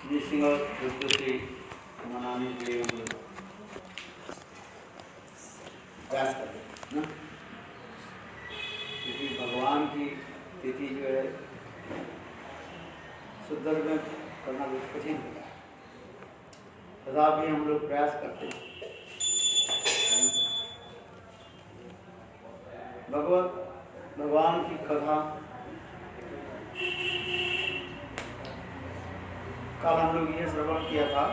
नृसिंह चतुर्थी मनाने के लिए हम लोग प्रयास करते हैं, क्योंकि भगवान की तिथि जो है शुद्ध में करना बहुत कठिन होता है, तथापि हम लोग प्रयास करते हैं। भगवान की कथा कल हम लोग ये श्रवण किया था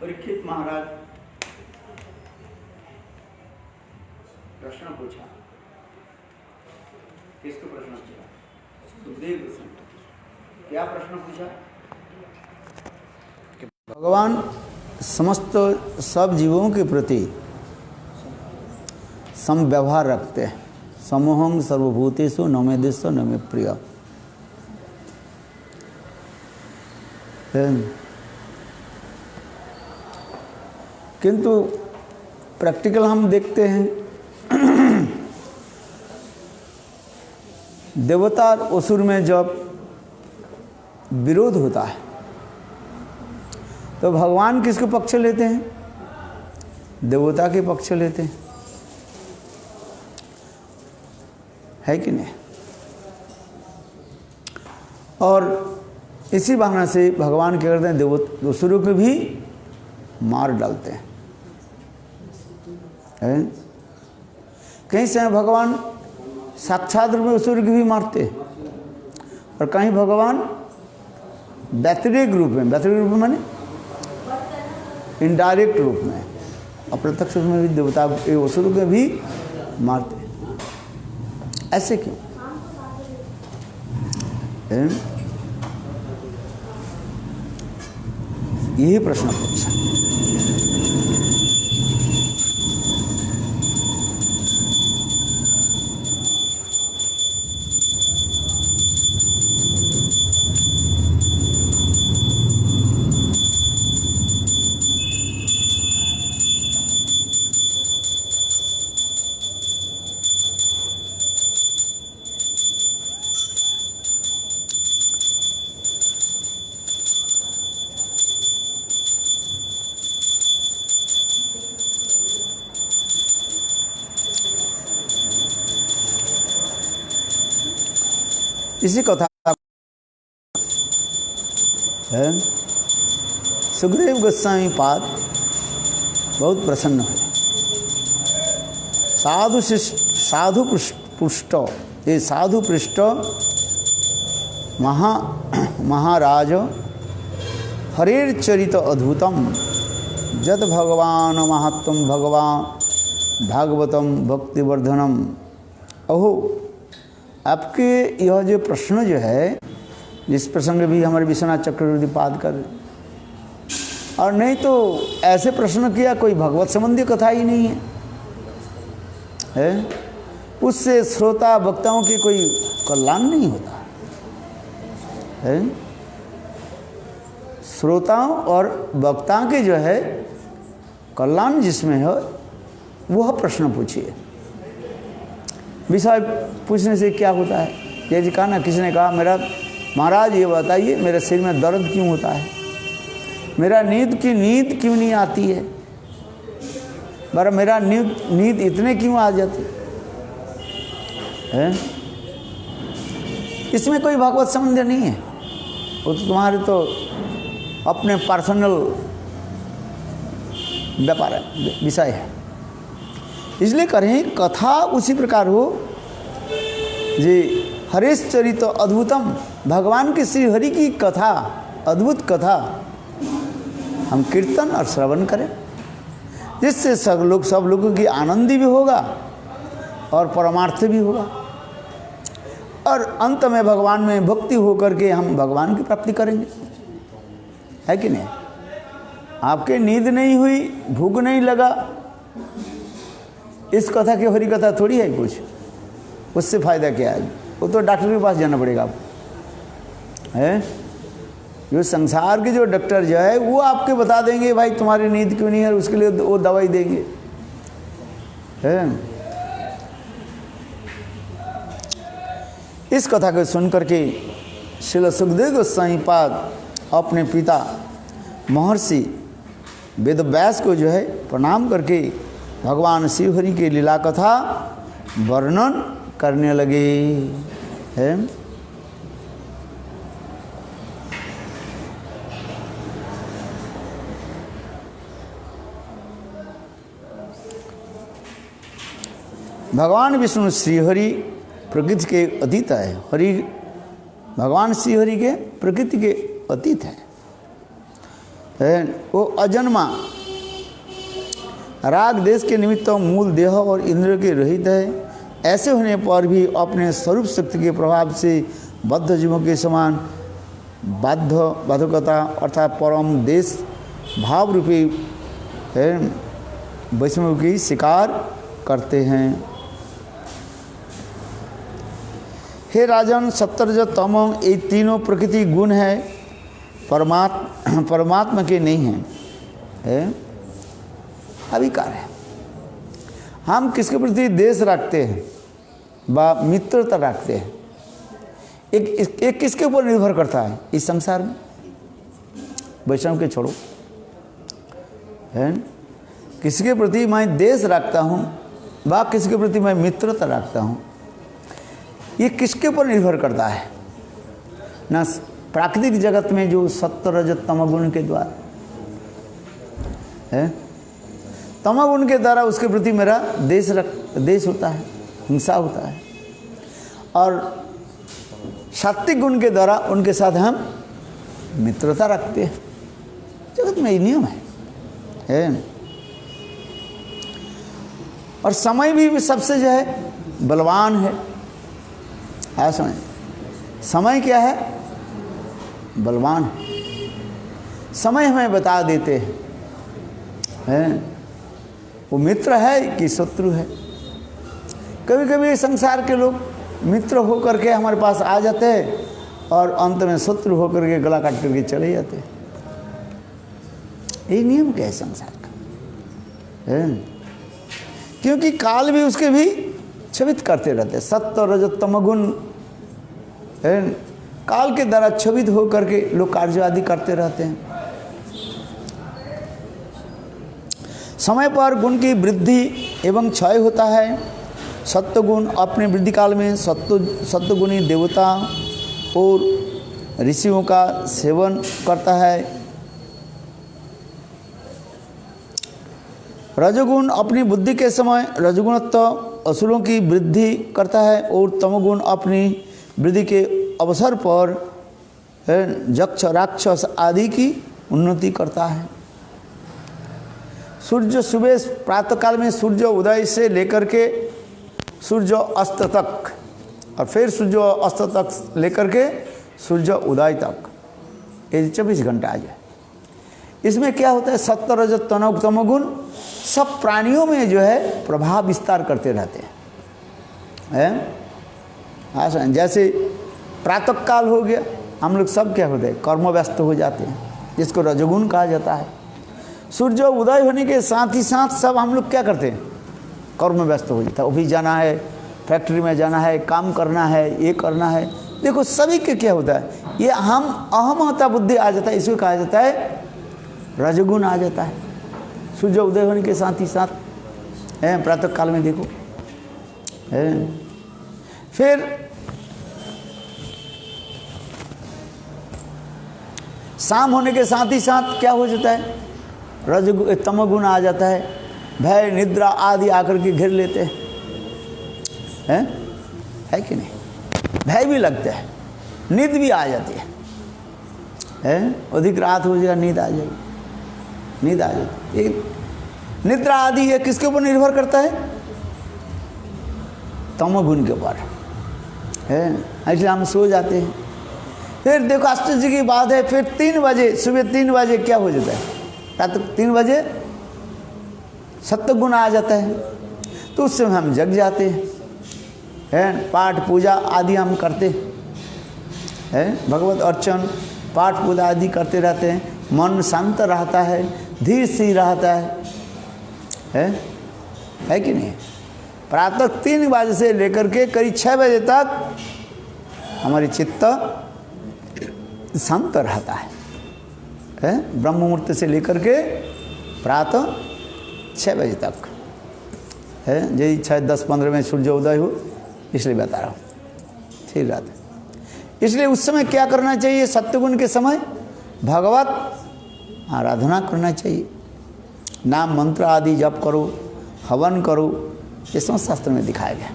परीक्षित महाराज प्रश्न पूछा। किसको प्रश्न पूछा? सुखदेव गोस्वामी। क्या प्रश्न पूछा? भगवान समस्त सब जीवों के प्रति सम व्यवहार रखते हैं। समोहं सर्वभूतेषु न मे द्वेष्यो न मे प्रिय। किंतु प्रैक्टिकल हम देखते हैं देवता और असुर में जब विरोध होता है तो भगवान किसके पक्ष लेते हैं? देवता के पक्ष लेते हैं, है कि नहीं? और इसी बहाना से भगवान क्या करते हैं? असुरों को भी मार डालते हैं। कहीं से भगवान साक्षात रूप में असुर को भी मारते हैं और कहीं भगवान व्यतिरेक रूप में, व्यतिरेक रूप में माने इनडायरेक्ट रूप में, अप्रत्यक्ष रूप में भी देवता असुर को भी मारते हैं। ऐसे क्यों? यही प्रश्न पूछा। इसी कथा है सुखदेव गोस्वामी पाद बहुत प्रसन्न है। साधु पृष्ठ ये साधु पृष्ठ महाराज हरेर चरित अद्भुतम जत भगवान महात्म भगवान भागवतम भक्तिवर्धनम। अहो, आपके यह जो प्रश्न जो है, जिस प्रसंग भी हमारे विश्वनाथ चक्रवर्ती पाद कर, और नहीं तो ऐसे प्रश्न किया कोई भगवत संबंधी कथा ही नहीं है, उससे श्रोता वक्ताओं की कोई कल्याण नहीं होता है। श्रोताओं और वक्ताओं के जो है कल्याण जिसमें है वह प्रश्न पूछिए। विषय पूछने से क्या होता है? जैसे कहा ना, किसी ने कहा मेरा महाराज ये बताइए मेरे सिर में दर्द क्यों होता है, मेरा नींद क्यों नहीं आती है, मेरा नींद इतने क्यों आ जाती है? इसमें कोई भगवत संबंध नहीं है, वो तो तुम्हारे तो अपने पर्सनल व्यापार है, विषय है। इसलिए करें कथा उसी प्रकार हो जी। हरेश चरित अद्भुतम, भगवान के श्री हरि की कथा, अद्भुत कथा हम कीर्तन और श्रवण करें, जिससे सब लोगों की आनंदी भी होगा और परमार्थ भी होगा, और अंत में भगवान में भक्ति होकर के हम भगवान की प्राप्ति करेंगे, है कि नहीं? आपके नींद नहीं हुई, भूख नहीं लगा, इस कथा की हरी कथा थोड़ी है कुछ, उससे फायदा क्या है? वो तो डॉक्टर के पास जाना पड़ेगा आपको, है? जो संसार के जो डॉक्टर जो है वो आपके बता देंगे भाई तुम्हारी नींद क्यों नहीं है, उसके लिए वो दवाई देंगे, है। इस कथा को सुन करके श्रील सुखदेव गोस्वामी पाद अपने पिता महर्षि वेदव्यास को जो है प्रणाम करके भगवान शिवहरि के लीला कथा वर्णन करने लगे हैं। भगवान विष्णु श्रीहरि प्रकृति के अतीत है। हरि भगवान श्रीहरि के प्रकृति के अतीत है। वो अजन्मा राग देश के निमित्त मूल देह और इंद्र के रहित है। ऐसे होने पर भी अपने स्वरूप शक्ति के प्रभाव से बद्ध जीवों के समान बाधकता अर्थात परम देश भाव रूपी वैष्णव की शिकार करते हैं। हे राजन, सत्तर रज तम ये तीनों प्रकृति गुण है, परमात्मा के नहीं है, अविकार है। हम किसके प्रति देश रखते हैं व मित्रता रखते हैं, एक किसके ऊपर निर्भर करता है इस संसार में? वैष्णव के छोड़ो, है किसके प्रति मैं देश रखता हूँ व किसके प्रति मैं मित्रता रखता हूँ, ये किसके ऊपर निर्भर करता है? ना प्राकृतिक जगत में जो सत्व रजत तमगुण के द्वारा है, तमगुण के द्वारा उसके प्रति मेरा देश होता है, हिंसा होता है, और सात्विक गुण के द्वारा उनके साथ हम मित्रता रखते हैं। जगत में ये नियम है। और समय भी सबसे जो है बलवान है। समय क्या है? बलवान है। समय हमें बता देते हैं वो मित्र है कि शत्रु है। कभी कभी संसार के लोग मित्र होकर के हमारे पास आ जाते हैं और अंत में शत्रु होकर के गला काट करके चले जाते हैं। यही नियम क्या है संसार का? क्योंकि काल भी उसके भी छवित करते रहते हैं। सत्व रजत तमगुण काल के द्वारा छवित हो करके लोग कार्य आदि करते रहते हैं। समय पर गुण की वृद्धि एवं क्षय होता है। सत्वगुण अपने वृद्धि काल में सत्वगुणी देवता और ऋषियों का सेवन करता है। रजोगुण अपनी बुद्धि के समय रजोगुणत्व असुरों की वृद्धि करता है और तमोगुण अपनी वृद्धि के अवसर पर यक्ष राक्षस आदि की उन्नति करता है। सूर्य सुबह प्रातःकाल में सूर्य उदय से लेकर के सूर्य अस्त तक और फिर सूर्य अस्त तक लेकर के सूर्य उदय तक, ये 24 घंटा आ जाए। इसमें क्या होता है? सत्व रजत तमोगुण सब प्राणियों में जो है प्रभाव विस्तार करते रहते हैं। हाँ, जैसे प्रातः काल हो गया, हम लोग सब क्या होते हैं? कर्म व्यस्त हो जाते हैं, जिसको रजोगुण कहा जाता है। सूर्य उदय होने के साथ ही साथ सब हम लोग क्या करते हैं? कर्म व्यस्त हो जाता है। ऑफिस जाना है, फैक्ट्री में जाना है, काम करना है, ये करना है। देखो सभी के क्या होता है? ये अहमता बुद्धि आ जाता है, इसको कहा जाता है रजोगुण आ जाता है। सूर्य उदय होने के साथ ही साथ प्रातः काल में देखो फिर शाम होने के साथ ही साथ क्या हो जाता है? तमोगुण आ जाता है। भय निद्रा आदि आकर के घेर लेते हैं, है कि नहीं? भय भी लगता है, नींद भी आ जाती है। अधिक रात हो जाएगा, नींद आ जाएगी, नींद आ जाती है। निद्रा आदि ये किसके ऊपर निर्भर करता है? तमोगुण के ऊपर है। इसलिए हम सो जाते हैं। फिर देखो आश्चर्य की बात है, फिर 3 बजे सुबह 3 बजे क्या हो जाता है? रात 3 बजे सत्वगुण आ जाता है, तो उससे हम जग जाते हैं। पाठ पूजा आदि हम करते हैं, भगवत अर्चन पाठ पूजा आदि करते रहते हैं। मन शांत रहता है, धीर सी रहता है। है कि नहीं? प्रातः 3 बजे से लेकर के करीब 6 बजे तक हमारी चित्त शांत रहता है, ब्रह्म मुहूर्त से लेकर के प्रातः 6 बजे तक है। यही 6-10-15 में सूर्योदय हो, इसलिए बता रहा हूँ, ठीक रहता है। इसलिए उस समय क्या करना चाहिए? सत्यगुण के समय भगवत आराधना करना चाहिए, नाम मंत्र आदि जप करो, हवन करो, ये सब शास्त्र में दिखाया गया।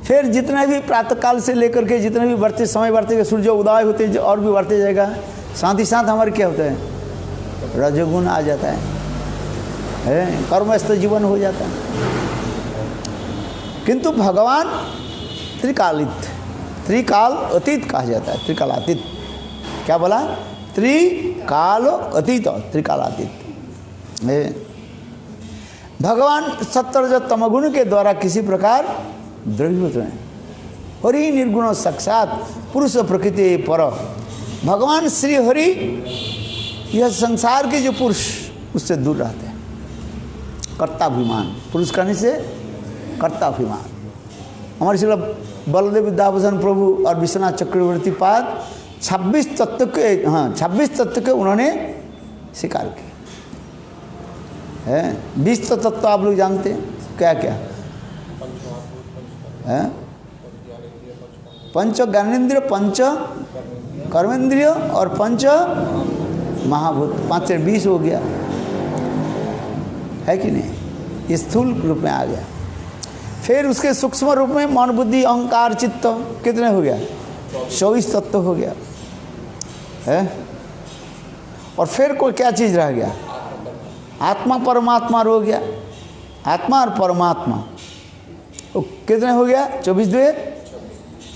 फिर जितना भी प्रातःकाल से लेकर के जितने भी बढ़ते समय बढ़ते गए, सूर्य उदय होते और भी बढ़ते जाएगा, साथ ही साथ हमारे क्या होता है? रजोगुण आ जाता है, कर्मस्थ जीवन हो जाता है। किंतु भगवान त्रिकाल अतीत कहा जाता है, त्रिकालातीत। क्या बोला? त्रिकाल अतीत, त्रिकालातीत। भगवान सत्वरज तमगुण के द्वारा किसी प्रकार द्रवीभूत हैं। हरि निर्गुण साक्षात पुरुष प्रकृति पर। भगवान श्री हरि यह संसार के जो पुरुष उससे दूर रहते हैं। कर्ताभिमान, पुरुष कहने से कर्ताभिमान। हमारे श्री बलदेव विद्याभूषण प्रभु और विश्वनाथ चक्रवर्ती पाद 26 तत्व के उन्होंने स्वीकार किए हैं। 20 तत्व आप लोग जानते हैं, क्या क्या है? पंच ज्ञानेन्द्रिय, पंच कर्मेंद्रिय और पंच महाभूत, 5 20 हो गया, है कि नहीं? स्थूल रूप में आ गया। फिर उसके सूक्ष्म रूप में मन बुद्धि अहंकार चित्त कितने हो गया? 24 तत्व हो गया है। और फिर कोई क्या चीज़ रह गया? आत्मा परमात्मा हो गया। आत्मा और परमात्मा तो कितने हो गया? 24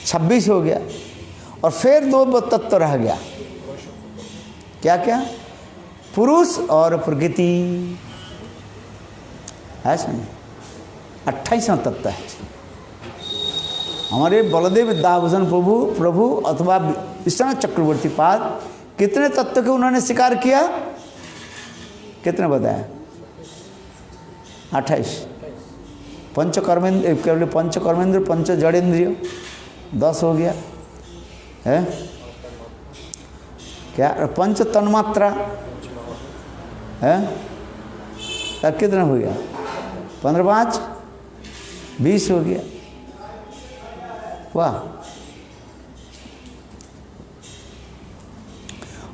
26 हो गया। और फिर 2 तत्व रह गया, क्या क्या? पुरुष और प्रकृति है, समझ? 28वां तत्व है। हमारे बलदेव विद्याभूषण प्रभु अथवा विश्वनाथ चक्रवर्ती पाद कितने तत्व के उन्होंने स्वीकार किया? कितने बताया? 28। पंच कर्मेंद्र, पंच जड़ेंद्रिय 10 हो गया है क्या? पंच तन्मात्रा है, तब कितना हो गया? 15 5 20 हो गया। वाह।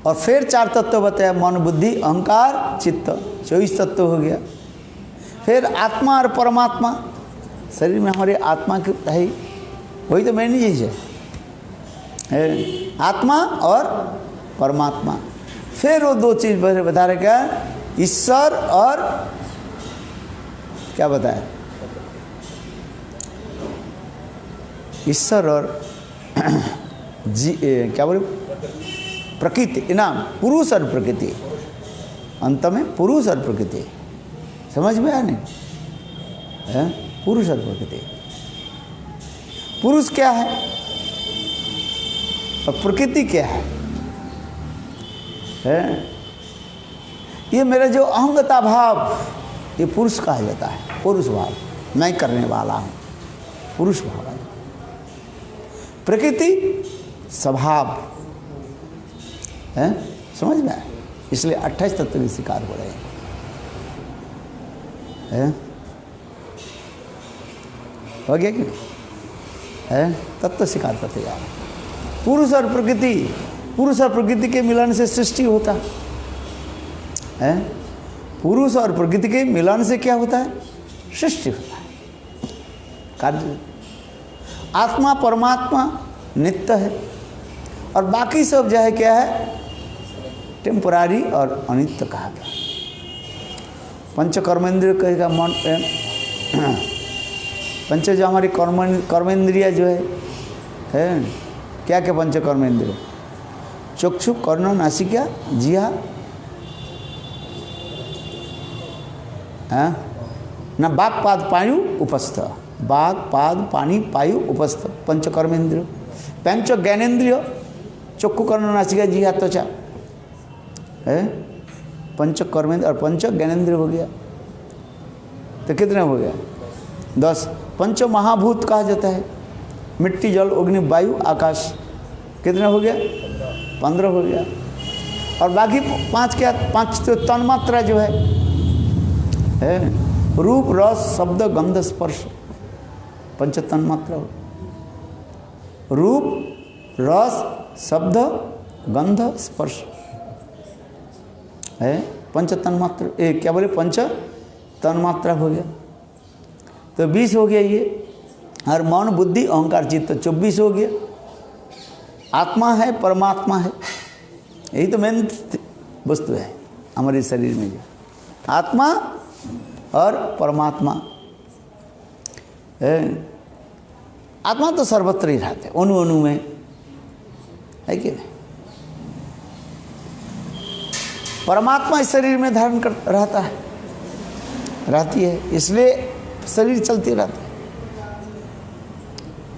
और फिर 4 तत्व बताया, मन बुद्धि अहंकार चित्त, 24 तत्व हो गया। फिर आत्मा और परमात्मा, शरीर में हमारे आत्मा की है, वही तो मेन चीज़ है, आत्मा और परमात्मा। फिर वो 2 चीज़ बता रहे, क्या? ईश्वर और क्या बताया? ईश्वर और क्या बोले? प्रकृति, इनाम, पुरुष और प्रकृति। अंत में पुरुष और प्रकृति, समझ में आया नहीं? पुरुष और प्रकृति। पुरुष क्या है और प्रकृति क्या है? ये मेरा जो अहंगता भाव, ये पुरुष कहा जाता है। पुरुष भाव, मैं करने वाला हूँ, पुरुष भाव है। प्रकृति स्वभाव है, समझ में आए? इसलिए 28 तत्व के शिकार हो रहे हैं। हो गया कि है? तत्व शिकार करते जा रहे हैं। पुरुष और प्रकृति के मिलन से सृष्टि होता है। पुरुष और प्रकृति के मिलन से क्या होता है? सृष्टि होता है, कार्य। आत्मा परमात्मा नित्य है और बाकी सब जो है क्या है? टेम्परारी और अनित्य कहा गया। पंच कर्मेंद्रिय कहेगा मन, पंच जो हमारी कर्मेंद्रिय जो है क्या क्या? पंच कर्मेंद्रिय, चक्षु, कर्ण, नासिका, जिह्वा, ना बाग पाद पायु उपस्थ, बाग पाद पानी पायु उपस्थ, पंच कर्मेंद्रिय। पंच ज्ञानेन्द्रिय, चक्षु, कर्ण, नासिका, जिह्वा, त्वचा है। पंच कर्मेंद्र और पंच ज्ञानेंद्र हो गया, तो कितने हो गया? 10। पंच महाभूत कहा जाता है, मिट्टी, जल, अग्नि, वायु, आकाश, कितने हो गया? 15 हो गया। और बाकी 5 क्या? 5 तो तन्मात्रा जो है रूप, रस, शब्द, गंध, स्पर्श, पंच तन्मात्रा हो। रूप, रस, शब्द, गंध, स्पर्श है पंच तन्मात्रा। क्या बोले? पंच तन्मात्रा हो गया, तो 20 हो गया ये। और मौन, बुद्धि, अहंकार, चित्त, 24 हो गया। आत्मा है, परमात्मा है, यही तो मेन वस्तु है हमारे शरीर में, जो आत्मा और परमात्मा है। आत्मा तो सर्वत्र ही रहते हैं, अणु अणु में, है कि नहीं? परमात्मा इस शरीर में धारण कर रहता है, रहती है, इसलिए शरीर चलते रहते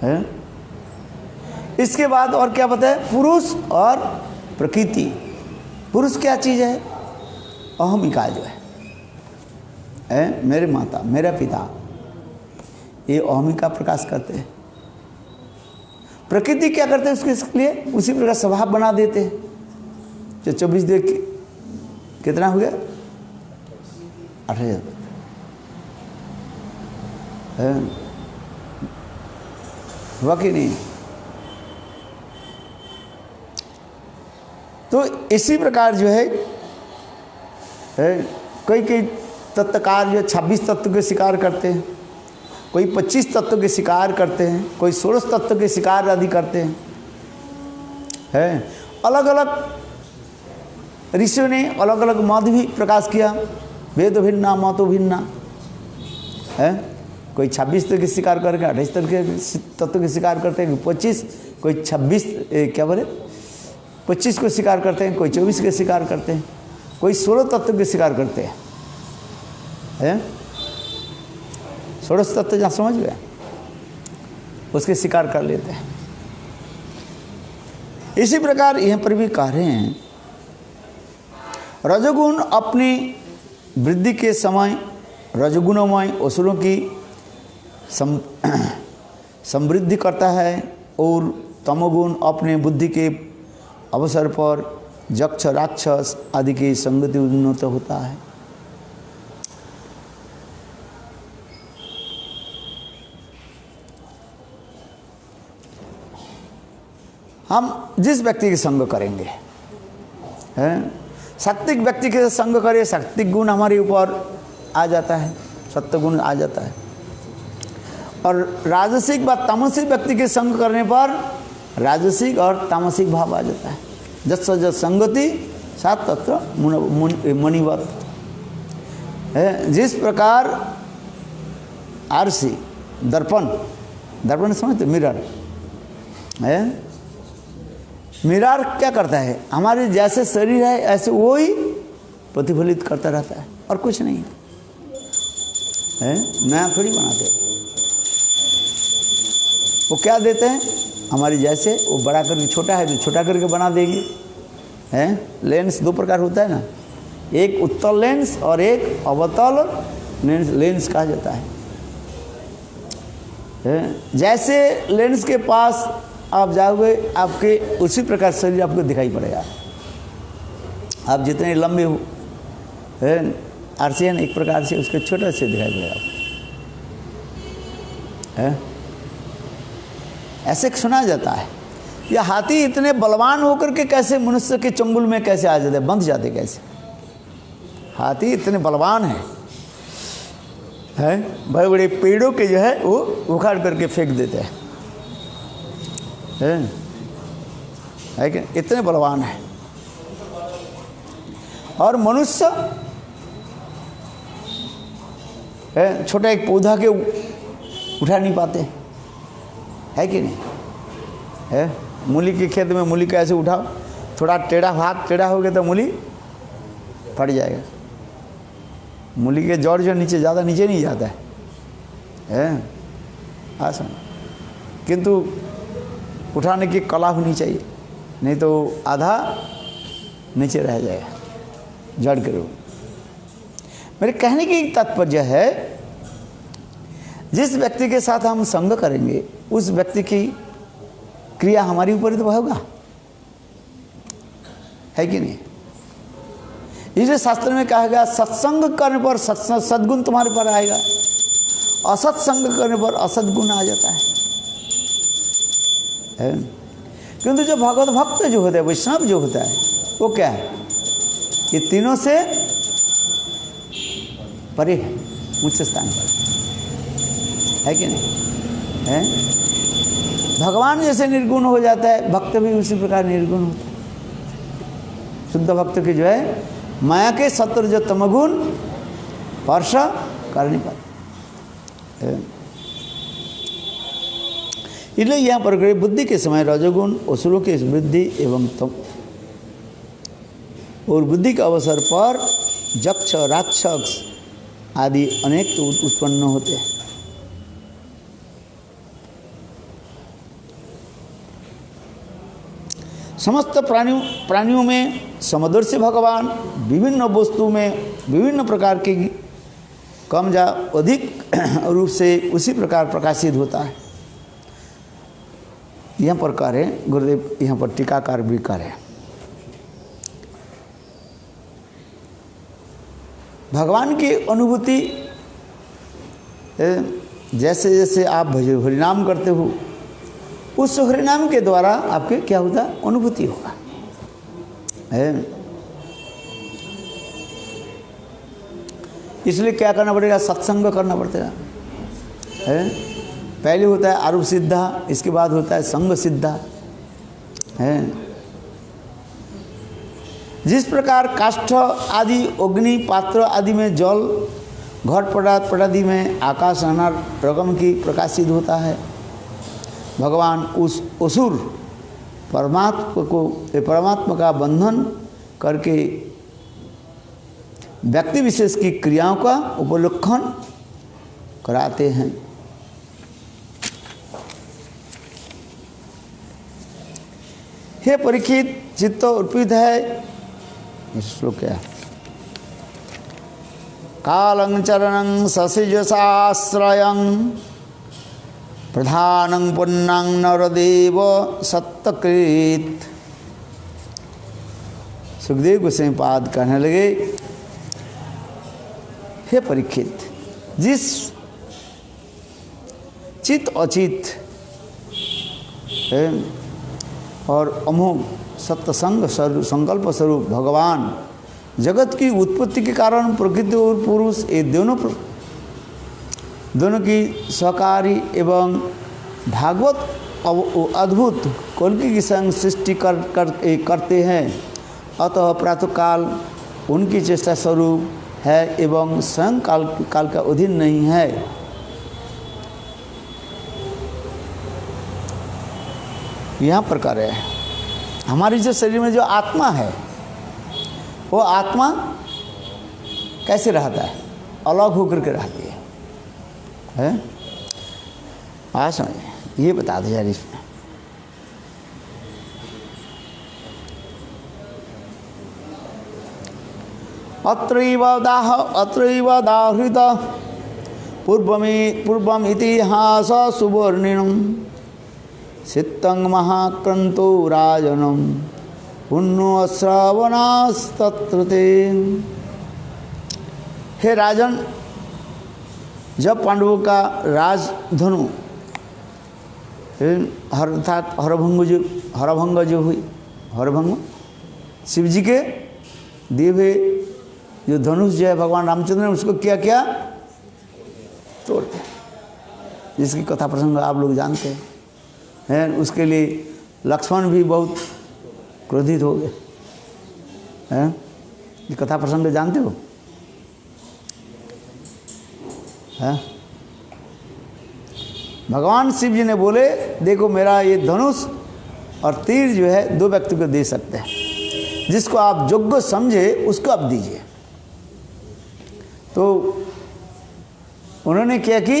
हैं। इसके बाद और क्या बताया? पुरुष और प्रकृति। पुरुष क्या चीज़ है? अहमिका जो है, मेरे माता, मेरा पिता, ये अहमिका प्रकाश करते हैं। प्रकृति क्या करते हैं? उसके लिए उसी प्रकार स्वभाव बना देते हैं। जो 24 देख कितना हो गया? 28 हुआ कि नहीं? तो इसी प्रकार जो है कई तत्वकार जो 26 तत्व के शिकार करते हैं, कोई 25 तत्व के शिकार करते हैं, कोई 16 तत्व के शिकार आदि करते हैं। अलग अलग ऋषियों ने अलग अलग मत भी प्रकाश किया, वेद भिन्ना मतो भिन्ना है। कोई 26 तत्व के शिकार करके 28 तत्व के शिकार करते हैं, 25, कोई 26 क्या बोले 25 को शिकार करते हैं, कोई 24 के शिकार करते हैं, कोई 16 तत्व के शिकार करते हैं। 16 तत्व जहाँ समझ गए उसके शिकार कर लेते हैं। इसी प्रकार यहाँ पर भी कह रहे हैं, रजोगुण अपनी वृद्धि के समय रजोगुणमय असुरों की समृद्धि करता है, और तमोगुण अपने बुद्धि के अवसर पर यक्ष, राक्षस आदि की संगति उन्नत होता है। हम जिस व्यक्ति के संग करेंगे, सात्विक व्यक्ति के संग करें, सात्विक गुण हमारे ऊपर आ जाता है, सत्य गुण आ जाता है। और राजसिक व तामसिक व्यक्ति के संग करने पर राजसिक और तामसिक भाव आ जाता है। जस जस संगति सात तत्व मणिवत है। जिस प्रकार आरसी दर्पण, दर्पण समझते, मिरर है। मिरर क्या करता है? हमारे जैसे शरीर है ऐसे वो ही प्रतिफलित करता रहता है, और कुछ नहीं है, नया थोड़ी बनाते। वो क्या देते हैं? हमारी जैसे वो बड़ा करके, छोटा है तो छोटा करके बना देंगे, हैं। लेंस 2 प्रकार होता है ना, एक उत्तल लेंस और एक अवतल लेंस कहा जाता है। जैसे लेंस के पास आप जाओगे, आपके उसी प्रकार शरीर आपको दिखाई पड़ेगा। आप जितने लंबे हो, आर्सियन एक प्रकार से उसके छोटे से दिखाई पड़ेगा। ऐसे सुना जाता है, ये हाथी इतने बलवान होकर के कैसे मनुष्य के चंगुल में कैसे आ जाते, बंध जाते कैसे? हाथी इतने बलवान है, बड़े बड़े पेड़ों के जो है वो उखाड़ करके फेंक देते हैं, है कि इतने बलवान है। और मनुष्य छोटा एक पौधा के उठा नहीं पाते, है कि नहीं? है मूली के खेत में मूली कैसे उठाओ, थोड़ा टेढ़ा, हाथ टेढ़ा हो गया तो मूली फट जाएगा। मूली के जड़ जो नीचे, ज़्यादा नीचे नहीं जाता है आसन, किंतु उठाने की कला होनी चाहिए, नहीं तो आधा नीचे रह जाएगा। जड़ के रूप। मेरे कहने की तात्पर्य है, जिस व्यक्ति के साथ हम संग करेंगे उस व्यक्ति की क्रिया हमारी ऊपर ही तो होगा, है कि नहीं? इसलिए शास्त्र में कहा गया सत्संग करने पर सद्गुण तुम्हारे पर आएगा, असत्संग करने पर असद्गुण आ जाता है। किंतु जो भगवत भक्त जो होता है, वैष्णव जो होता है, वो क्या है? ये तीनों से परे है, उच्च स्थान पर है कि नहीं? है? भगवान जैसे निर्गुण हो जाता है, भक्त भी उसी प्रकार निर्गुण होता है। शुद्ध भक्त की जो है माया के शत्रु जो तमगुण स्पर्श कर नहीं पाते। इसलिए यहाँ पर गए बुद्धि के समय रजोगुण असुरों की वृद्धि एवं तम, और बुद्धि के अवसर पर यक्ष राक्षस आदि अनेक उत्पन्न होते हैं। समस्त प्राणियों में समदर्शी भगवान विभिन्न वस्तु में विभिन्न प्रकार के कम या अधिक रूप से उसी प्रकार प्रकाशित होता है। यहाँ पर कह रहे गुरुदेव, यहाँ पर टीकाकार भी कह रहे हैं, भगवान की अनुभूति जैसे जैसे आप हरिनाम करते हो, उस हरिनाम के द्वारा आपके क्या होता है? अनुभूति होगा। इसलिए क्या करना पड़ेगा? सत्संग करना पड़ेगा। पहले होता है आरूप सिद्धा, इसके बाद होता है संग सिद्धा। जिस प्रकार काष्ठ आदि अग्नि पात्र आदि में जल, घट पदार्थ आदि में आकाश अनार रगम की प्रकाशित होता है, भगवान उस असुर परमात्मा का बंधन करके व्यक्ति विशेष की क्रियाओं का उपलक्षण कराते हैं। हे परीक्षित, चित्त अर्पित है, श्लोक क्या? कालं चरणं ससिजसाश्रयं प्रधानं पुण्यं नरदेव सत्तकृत। सुखदेव गोस्वामी पाद कहने लगे, हे परीक्षित, जिस चित अचित और अमोघ सत्संग संकल्प स्वरूप भगवान जगत की उत्पत्ति के कारण प्रकृति और पुरुष, ये दोनों की सहकारी एवं भागवत अद्भुत कल्कि की संग सृष्टि करते हैं। अतः प्रातःकाल उनकी चेष्टा स्वरूप है एवं स्वयं काल का अधीन नहीं है। यहाँ प्रकार है, हमारी जो शरीर में जो आत्मा है, वो आत्मा कैसे रहता है? अलग होकर के रहती है। आज समझ ये बता दो यार इसमें। अत्रैव दाहृत पूर्वम इतिहास सुवर्णिनम सित्तं महाक्रंतो राजनम पुण्यो श्रावणास्तत्रते। हे राजन, जब पांडवों का राजधनु अर्थात हरभंग जो हुई, हरभंग शिव जी के दिए हुए जो धनुष जो है भगवान रामचंद्र ने उसको क्या किया? तोड़ दिया, जिसकी कथा प्रसंग आप लोग जानते हैं। उसके लिए लक्ष्मण भी बहुत क्रोधित हो गए हैं। ये कथा प्रसंग जानते हो? है? भगवान शिव जी ने बोले, देखो मेरा ये धनुष और तीर जो है दो व्यक्ति को दे सकते हैं, जिसको आप योग्य समझे उसको आप दीजिए। तो उन्होंने क्या कि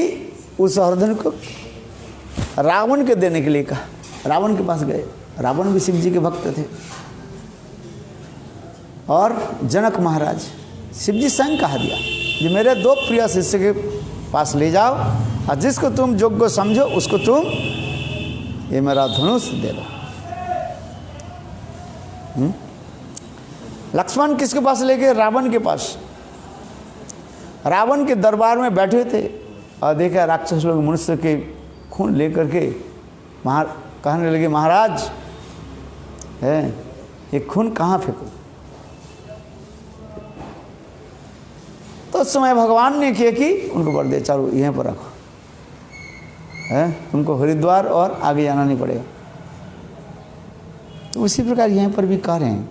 उस हरधन को रावण के देने के लिए कहा। रावण के पास गए, रावण भी शिव जी के भक्त थे और जनक महाराज, शिव जी स्वयं कहा दिया कि मेरे 2 प्रिय शिष्य के पास ले जाओ और जिसको तुम योग्य समझो उसको तुम ये मेरा धनुष दे दो। लक्ष्मण किसके पास ले गए? रावण के पास। रावण के दरबार में बैठे थे और देखा राक्षस लोग मनुष्य के खून लेकर के कहने लगे, महाराज है ये खून कहाँ फेंको? तो उस समय भगवान ने किया कि उनको वर दे, चलो यहीं पर रखो, है उनको हरिद्वार और आगे जाना नहीं पड़ेगा। तो उसी प्रकार यहीं पर भी कह रहे हैं।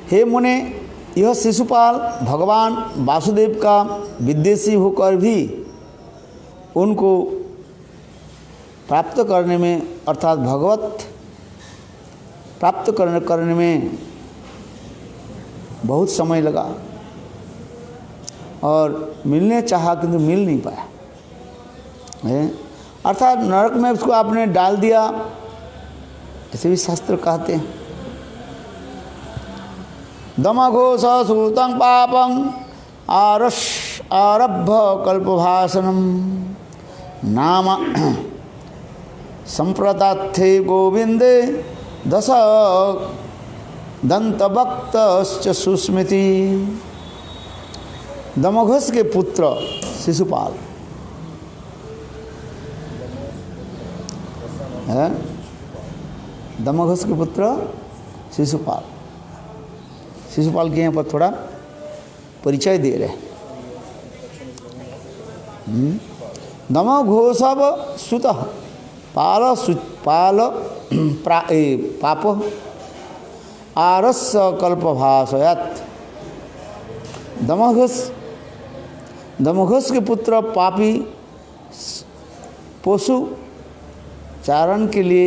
हे मुने, यह शिशुपाल भगवान वासुदेव का विदेशी होकर भी उनको प्राप्त करने में अर्थात भगवत प्राप्त करने में बहुत समय लगा और मिलने चाहा किंतु मिल नहीं पाया है, अर्थात नरक में उसको आपने डाल दिया, ऐसे भी शास्त्र कहते हैं। दमघोष सूतं पापं आरभ्य कल्पभाषणम नाम संप्रदाथे गोविंदे दश दंतभक्तश्च सुस्मृति। दमघोष के पुत्र शिशुपाल है, दमघोष के पुत्र शिशुपाल। शिशुपाल के यहाँ पर थोड़ा परिचय दे रहे। दमघोषव सुतः पाल पाप आरस्य कल्पभाषयत्। दमघोष के पुत्र पापी पशु चारण के लिए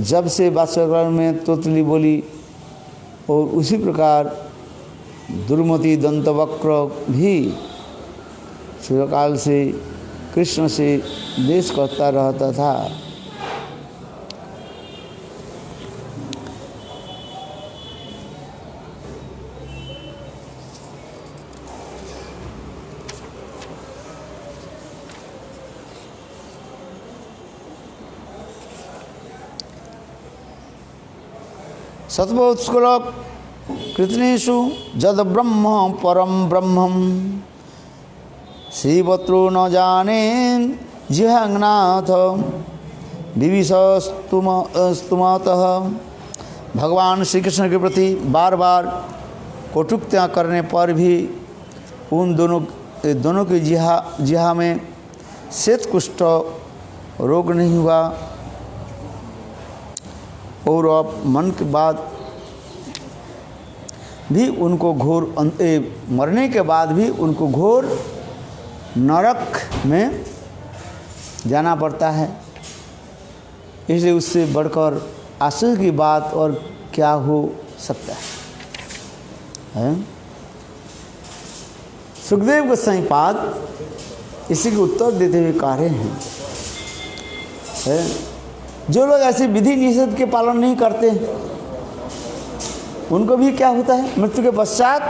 जब से वात्सल्य में तोतली बोली और उसी प्रकार दुर्मति दंतवक्र भी चिरकाल से कृष्ण से देश करता रहता था। सत्वोत्स्कुल कृतनेषु जद ब्रह्म परम ब्रह्मम श्रीवत्रो न जाने जिहंगनाथ विविशस्तुमतः। भगवान श्री कृष्ण के प्रति बार बार कटुक्तियाँ करने पर भी उन दोनों की जिहा में श्वेत कुष्ठ रोग नहीं हुआ और अब मन के बाद भी उनको घोर मरने के बाद भी उनको घोर नरक में जाना पड़ता है। इसलिए उससे बढ़कर आश्चर्य की बात और क्या हो सकता है? सुखदेव गोस्वामी पाद इसी के उत्तर देते हुए कह रहे हैं, जो लोग ऐसे विधि निषेध के पालन नहीं करते उनको भी क्या होता है? मृत्यु के पश्चात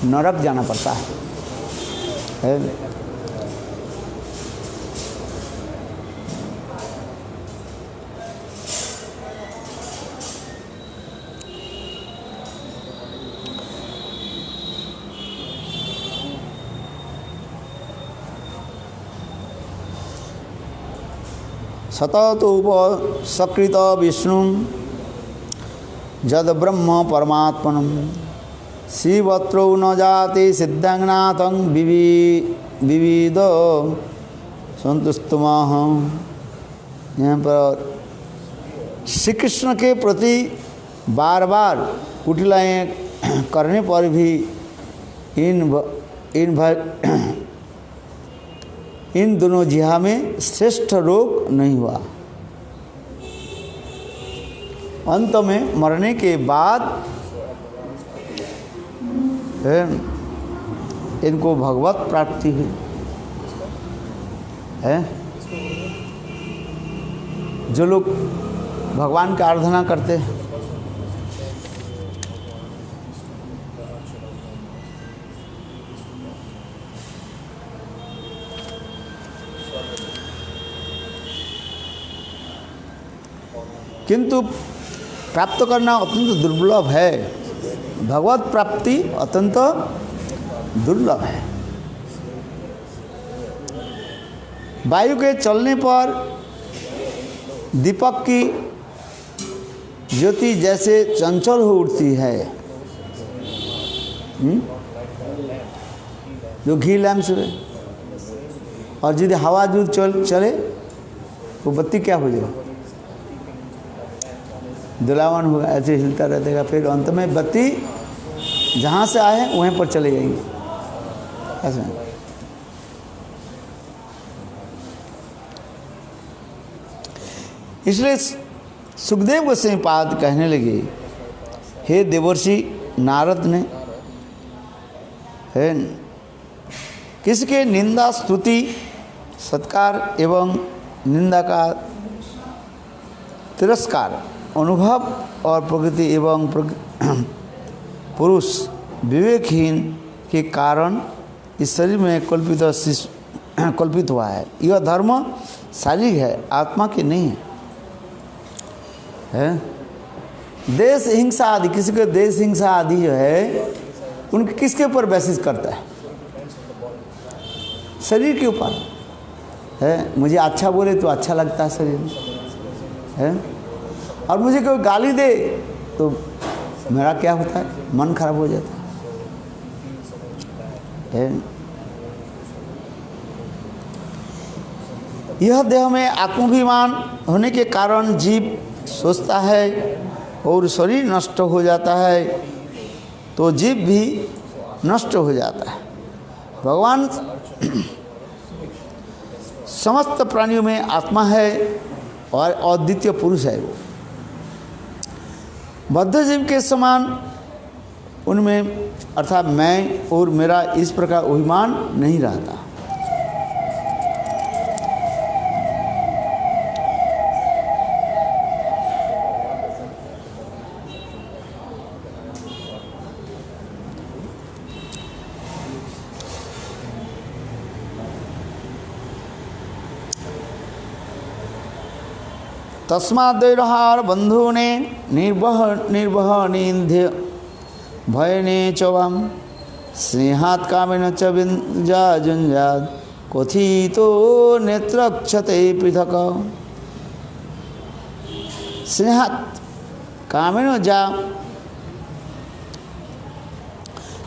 नरक जाना पड़ता है। सततोपसकृत विष्णु जद ब्रह्म परमात्मनम श्रीवत्रो न जाति सिद्धांगनाथं विविध संतुष्टुमः। यहाँ पर श्री कृष्ण के प्रति बार बार कुटिलाएँ करने पर भी इन दोनों जिहा में श्रेष्ठ रोग नहीं हुआ। अंत में मरने के बाद इनको भगवत प्राप्ति हुई है। जो लोग भगवान की आराधना करते हैं, किंतु प्राप्त करना अत्यंत दुर्लभ है। भगवत प्राप्ति अत्यंत दुर्लभ है। वायु के चलने पर दीपक की ज्योति जैसे चंचल हो उठती है। जो घी लैंप से, और यदि हवा जो चले वो बत्ती क्या हो जाएगा, दुलावन होगा, ऐसे हिलता रहेगा। फिर अंत में बत्ती जहाँ से आए हैं वहीं पर चले जाएंगे। ऐसा इसलिए सुखदेव गोस्वामी पाद कहने लगे, हे देवर्षि नारद ने है किसके निंदा स्तुति सत्कार एवं निंदा का तिरस्कार अनुभव और प्रकृति एवं पुरुष विवेकहीन के कारण इस शरीर में कल्पित हुआ है। यह धर्म शारीरिक है, आत्मा के नहीं है। देश हिंसा आदि, किसी के देश हिंसा आदि जो है उनके किसके ऊपर बेसिस करता है, शरीर के ऊपर है। मुझे अच्छा बोले तो अच्छा लगता है शरीर में है, और मुझे कोई गाली दे तो मेरा क्या होता है, मन खराब हो जाता है। यह देह में आत्माभिमान होने के कारण जीव सोचता है और शरीर नष्ट हो जाता है तो जीव भी नष्ट हो जाता है। भगवान समस्त प्राणियों में आत्मा है और अद्वितीय पुरुष है। वो बद्ध जीव के समान उनमें अर्थात मैं और मेरा इस प्रकार अभिमान नहीं रहता। तस्माद्वैरहार बंधुने निर्वहनींध्य भयने चवाम स्नेहात् कामेन च जुंजाद कथितो नेत्रक्षते पृथक। स्नेहात् कामेन जा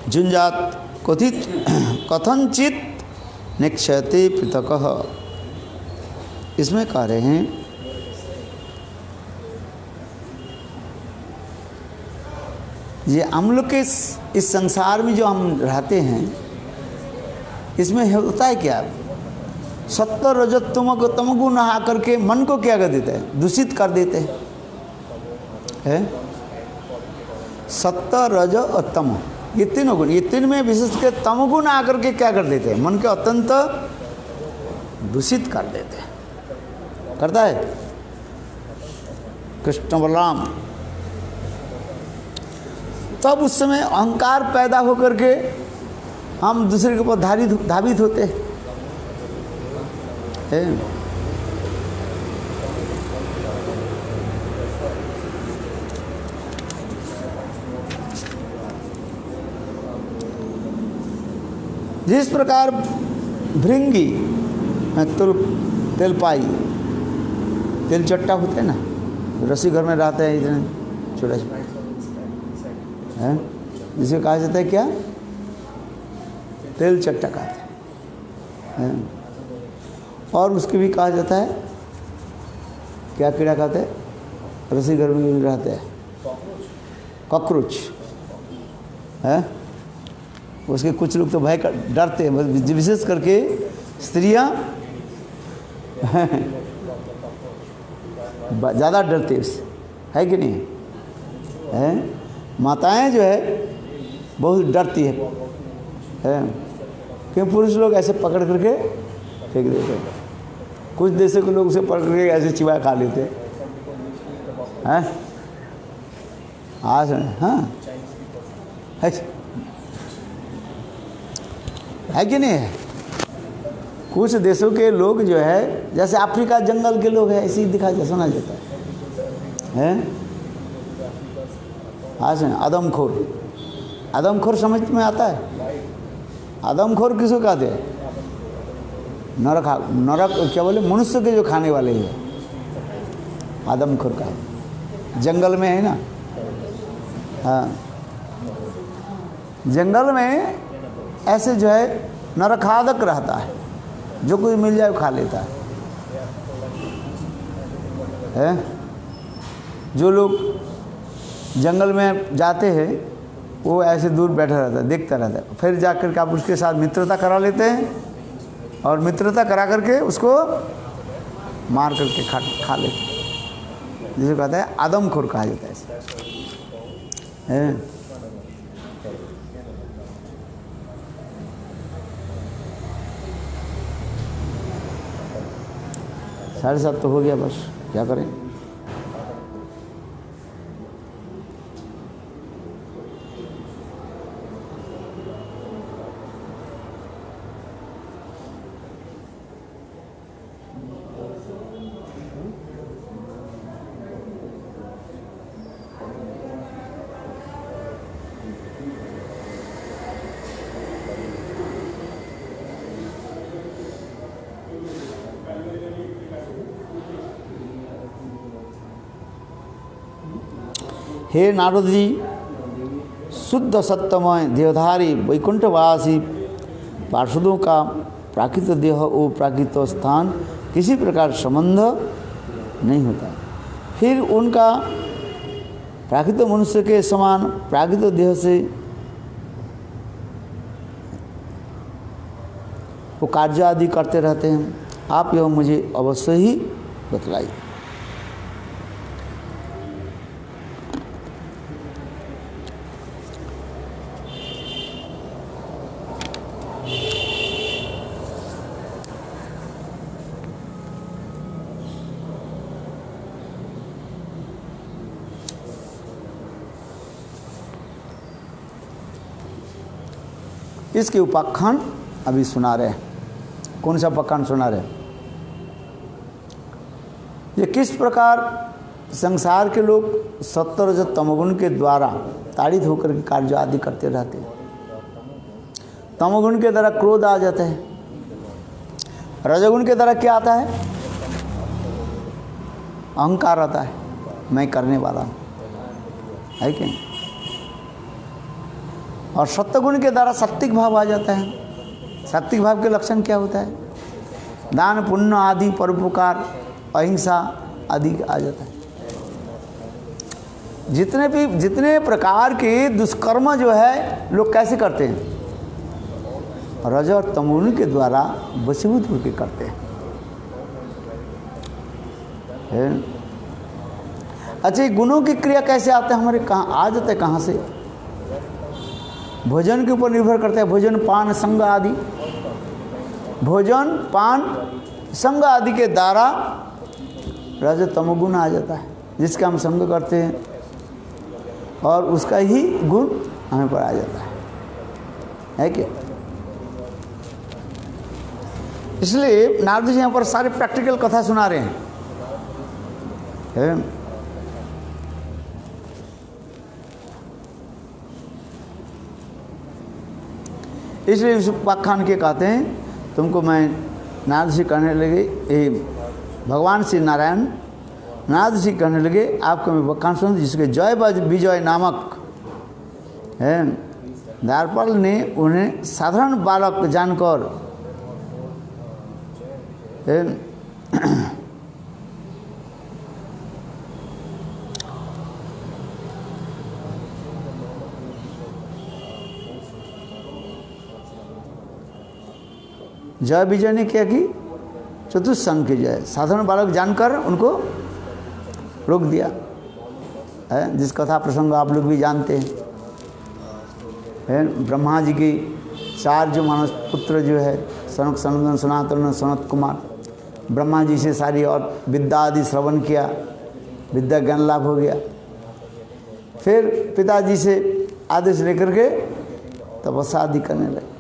जुंजात कथनचित निक्षते पृथक। इसमें कह रहे हैं ये हम लोग के इस संसार में जो हम रहते हैं इसमें होता है क्या, सत्व रजत तमगुण नहा करके मन को क्या कर देते हैं, दूषित कर देते हैं। सत्व रज और तम, ये तीनों गुण, ये तीन में विशेष के तमगुण आकर के क्या कर देते हैं, मन के अत्यंत दूषित कर देते हैं। करता है कृष्ण बलराम। तब उस समय अहंकार पैदा होकर के हम दूसरे के ऊपर धावित होते हैं। जिस प्रकार भृंगी तेलपाई तेल चट्टा होते हैं ना, रस्सी घर में रहते हैं इतने छोटा छोटा है, जिसे कहा जाता है क्या, तेल चट्टा कहते हैं। और उसके भी कहा जाता है क्या कीड़ा कहते हैं, रस्सी घर में भी रहते हैं, कॉकरोच है। उसके कुछ लोग तो भय डरते हैं, विशेष करके स्त्रियां ज़्यादा डरते उससे है कि नहीं है? माताएं जो है बहुत डरती है क्योंकि पुरुष लोग ऐसे पकड़ करके फेंक देते हैं। कुछ देशों के लोग उसे पकड़ करके ऐसे चिवा खा लेते हैं। हाँ है कि नहीं है? कुछ देशों के लोग जो है, जैसे अफ्रीका जंगल के लोग हैं, ऐसे ही दिखाई सुना जाता है। हाँ सुन, आदमखोर समझ में आता है? आदमखोर किसको कहते हैं? नरक क्या बोले, मनुष्य के जो खाने वाले हैं आदमखोर का है। जंगल में है ना, हाँ जंगल में ऐसे जो है नरखादक रहता है, जो कोई मिल जाए वो खा लेता है। जो लोग जंगल में जाते हैं वो ऐसे दूर बैठा रहता है, देखता रहता है, फिर जाकर के आप उसके साथ मित्रता करा लेते हैं और मित्रता करा करके उसको मार करके खा लेते हैं, जिसे कहता है आदमखोर कहा जाता है। 7:30 तो हो गया, बस क्या करें। हे नारद जी, शुद्ध सत्यमय देहधारी वैकुंठवासी पार्षदों का प्राकृत देह और प्राकृत स्थान किसी प्रकार संबंध नहीं होता। फिर उनका प्राकृत मनुष्य के समान प्राकृत देह से वो कार्य आदि करते रहते हैं। आप यह मुझे अवश्य ही बतलाइए। इसके उपाख्यान अभी सुना रहे हैं। कौन सा उपाख्यान सुना रहे हैं? ये किस प्रकार संसार के लोग सत्व रजत तमोगुण के द्वारा ताड़ित होकर के कार्य आदि करते रहते हैं। तमोगुण के द्वारा क्रोध आ जाता है, रजोगुण के द्वारा क्या आता है? अहंकार आता है, मैं करने वाला हूँ, है कि नहीं? और सत्वगुण के द्वारा सात्विक भाव आ जाता है। सात्विक भाव के लक्षण क्या होता है? दान पुण्य आदि, परोपकार, अहिंसा आदि आ जाता है। जितने प्रकार के दुष्कर्म जो है लोग कैसे करते हैं? रज और तमोगुण के द्वारा वशीभूत होकर करते हैं। अच्छा, गुणों की क्रिया कैसे आते हैं हमारे? कहाँ आ जाते हैं? कहाँ से? भोजन के ऊपर निर्भर करता है। भोजन पान संग आदि, भोजन पान संग आदि के द्वारा रज तमोगुण आ जाता है, जिसका हम संग करते हैं और उसका ही गुण हमें पर आ जाता है क्या? इसलिए नारद जी यहाँ पर सारे प्रैक्टिकल कथा सुना रहे हैं। इसलिए इस उपाख्यान के कहते हैं, तुमको मैं नारद जी कहने लगे, भगवान श्री नारायण नारद जी कहने लगे, आपको मैं उपाख्यान सुन, जिसके जय विजय नामक है द्वारपाल ने उन्हें साधारण बालक जानकर जय विजय ने क्या की? चतुष्संग की जय, साधारण बालक जानकर उनको रोक दिया। है, जिस कथा प्रसंग आप लोग भी जानते हैं, है ब्रह्मा जी के 4 जो मानस पुत्र जो है, सनक सनंदन सनातन सनत कुमार, ब्रह्मा जी से सारी और विद्या आदि श्रवण किया, विद्या ज्ञान लाभ हो गया। फिर पिताजी से आदेश लेकर के तपस्या आदि करने लगे।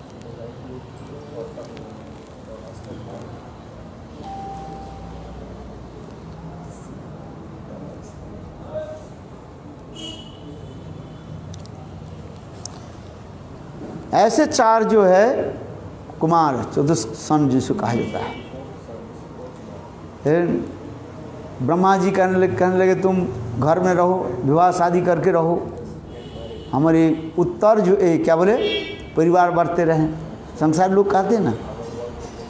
ऐसे 4 जो है कुमार चतुष्सन जिसको कहा जाता है। फिर ब्रह्मा जी कहने लगे तुम घर में रहो, विवाह शादी करके रहो, हमारे उत्तर जो क्या बोले परिवार बढ़ते रहें। संसार लोग कहते हैं ना,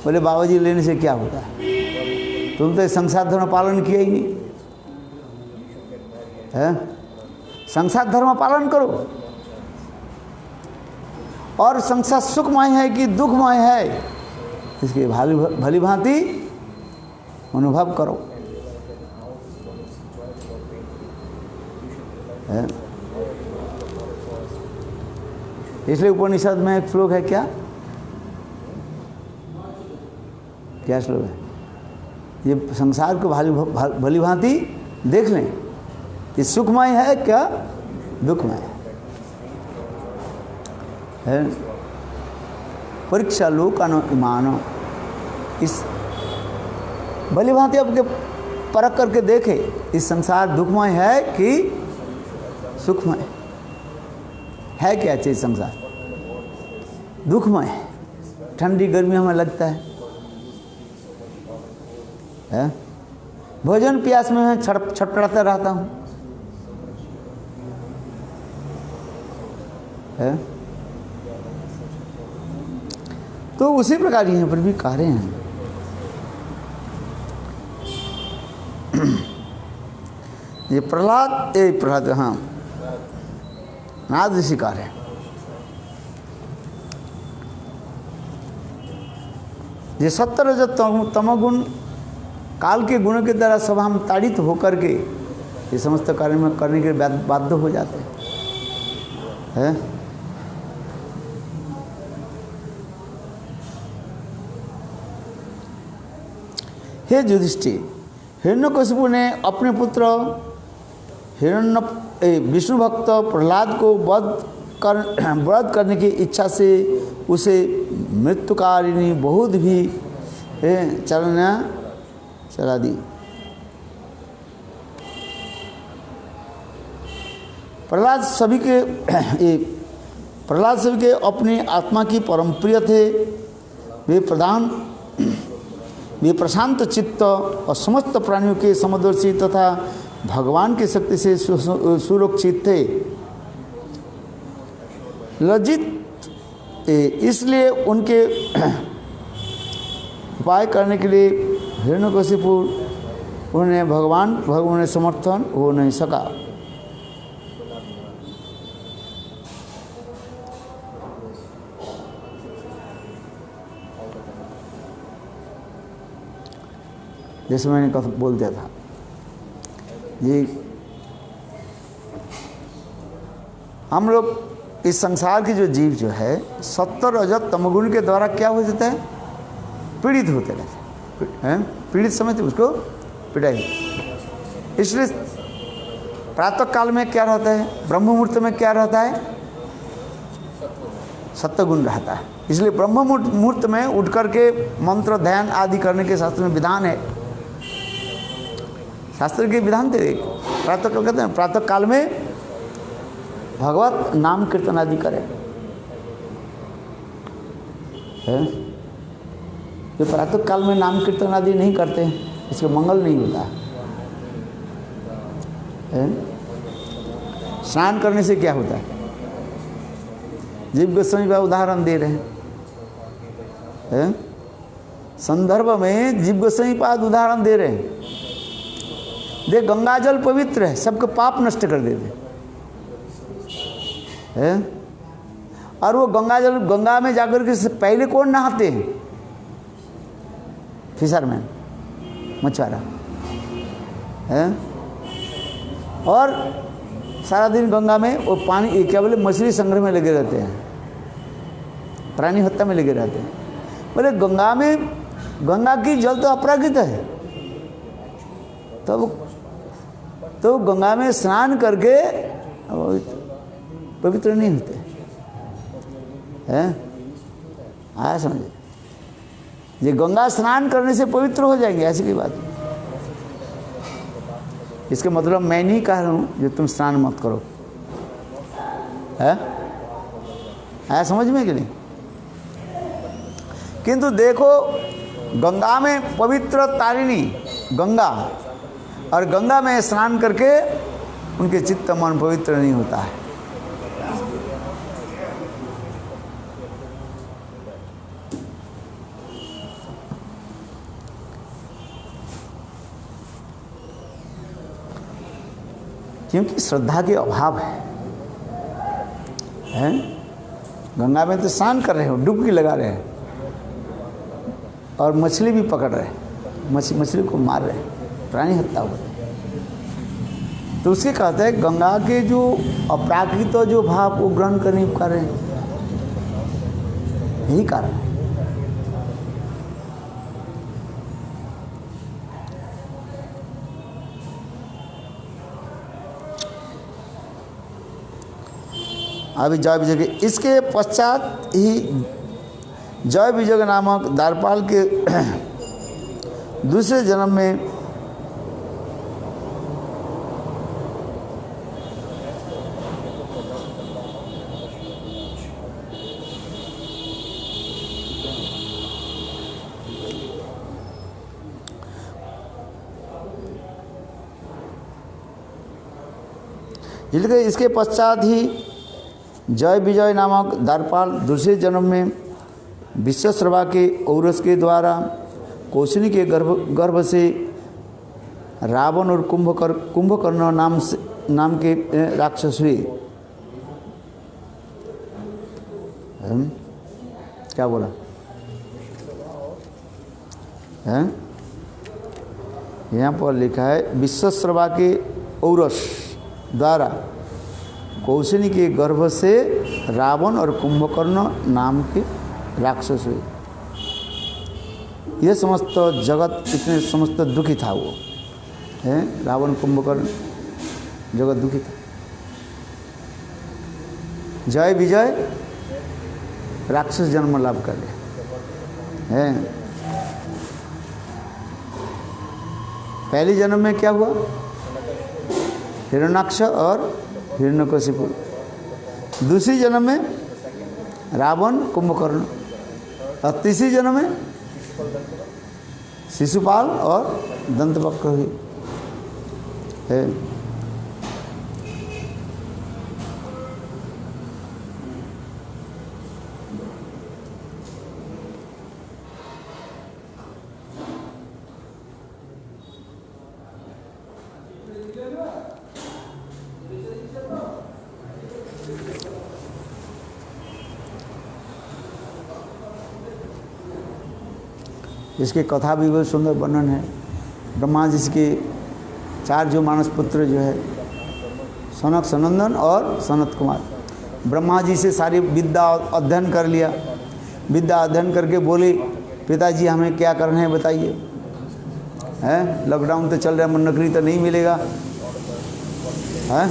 बोले बाबा जी लेने से क्या होता है, तुम तो संसार धर्म पालन किया ही नहीं है। संसार धर्म पालन करो, और संसार सुखमय है कि दुखमय है इसकी भली भांति अनुभव करो। है? इसलिए उपनिषद में एक श्लोक है, क्या श्लोक है, ये संसार को भली भांति देख लें, ये सुखमय है क्या दुखमय है। परीक्षा लोक अनुमानो, इस भली भांति आपके परख करके देखे इस संसार दुखमय है कि सुखमय है। क्या चीज़ संसार दुखमय है, ठंडी गर्मी हमें लगता है? भोजन प्यास में मैं छटपटाता रहता हूँ, है? तो उसी प्रकार यहाँ पर भी कह रहे हैं। ये प्रहलाद हाँ नाद ऋषि कह रहे हैं, ये 70 रजत तमोगुण काल के गुणों के द्वारा सब हम ताड़ित होकर के ये समस्त कार्य में करने के बाध्य हो जाते हैं। हे युधिष्ठिर, हिरण्यकशिपु ने अपने पुत्र विष्णु भक्त प्रहलाद को वध करने की इच्छा से उसे मृत्युकारिणी बहुत भी चला दी। प्रहलाद सभी के अपनी आत्मा की परम प्रिय थे। वे प्रशांत चित्त और समस्त प्राणियों के समदर्शी तथा भगवान की शक्ति से सुरक्षित थे। लज्जित इसलिए उनके उपाय करने के लिए हिरण्यकशिपु उन्हें भगवान समर्थन हो नहीं सका। जैसे मैंने कहा बोल दिया था, ये हम लोग इस संसार की जो जीव जो है 70 रजत तमगुण के द्वारा क्या हो जाता है, पीड़ित होते रहते हैं। पीड़ित समझते उसको पिटाई। इसलिए प्रातः काल में क्या रहता है, ब्रह्म मुहूर्त में क्या रहता है, सत्वगुण रहता है। इसलिए ब्रह्म मुहूर्त में उठ करके मंत्र ध्यान आदि करने के शास्त्र में विधान है। शास्त्र के विधान थे। प्रातः काल कहते हैं, प्रातः काल में भगवत नाम कीर्तन आदि करें। जो प्रातः काल में नाम कीर्तन आदि नहीं करते इसके मंगल नहीं होता है। स्नान करने से क्या होता है, जीव गोस्वामी का उदाहरण दे रहे हैं। संदर्भ में जीव गोस्वामी पाद उदाहरण दे रहे हैं। दे गंगा जल पवित्र है, सबके पाप नष्ट कर देते हैं। और वो गंगा में जाकर के पहले कौन नहाते हैं, फिशरमैन, मछुआरा है। और सारा दिन गंगा में वो पानी ये क्या बोले मछली संग्रह में लगे रहते हैं, प्राणी हत्या में लगे रहते हैं। बोले गंगा में, गंगा की जल तो अपराकृत है, तो गंगा में स्नान करके पवित्र नहीं होते हैं। आया समझे? ये गंगा स्नान करने से पवित्र हो जाएंगे, ऐसी कोई बात नहीं। इसके मतलब मैं नहीं कह रहा हूँ जो तुम स्नान मत करो, है? आया समझ में कि नहीं? किंतु देखो गंगा में पवित्र तारिणी गंगा, और गंगा में स्नान करके उनके चित्त मन पवित्र नहीं होता है। क्योंकि श्रद्धा के अभाव है, हैं? गंगा में तो स्नान कर रहे हो, डुबकी लगा रहे हैं, और मछली भी पकड़ रहे हैं, मछली को मार रहे हैं, प्राणी हत्या हो रही है। तो उसके कहते हैं गंगा के जो अपराकृत जो भाव वो ग्रहण करने कर रहे हैं, यही कारण है। अभी जय विजय के इसके पश्चात ही जय विजय नामक द्वारपाल के दूसरे जन्म में इसके पश्चात ही जय विजय नामक द्वारपाल दूसरे जन्म में विश्वश्रवा के औरस के द्वारा कौशनी के गर्भ से रावण और कुंभकर्ण नाम के राक्षस हुए। क्या बोला है? यहाँ पर लिखा है विश्वश्रवा के औरस द्वारा कौशनी के गर्भ से रावण और कुंभकर्ण नाम के राक्षस हुए। यह समस्त जगत इतने समस्त दुखी था, वो है रावण कुंभकर्ण जगत दुखी था। जय विजय राक्षस जन्म लाभ कर ले है। पहले जन्म में क्या हुआ? हिरण्याक्ष और हिरण्यकशिपु। दूसरी जन्म में रावण कुंभकर्ण, और तीसरी जन्म में शिशुपाल और दंतवक्र हुई है। इसकी कथा भी बहुत सुंदर वर्णन है। ब्रह्मा जी के 4 जो मानस पुत्र जो है, सनक, सनंदन और सनत कुमार, ब्रह्मा जी से सारी विद्या अध्ययन कर लिया। विद्या अध्ययन करके बोले पिताजी हमें क्या करना है बताइए। हैं लॉकडाउन तो चल रहा है, नौकरी तो नहीं मिलेगा। हैं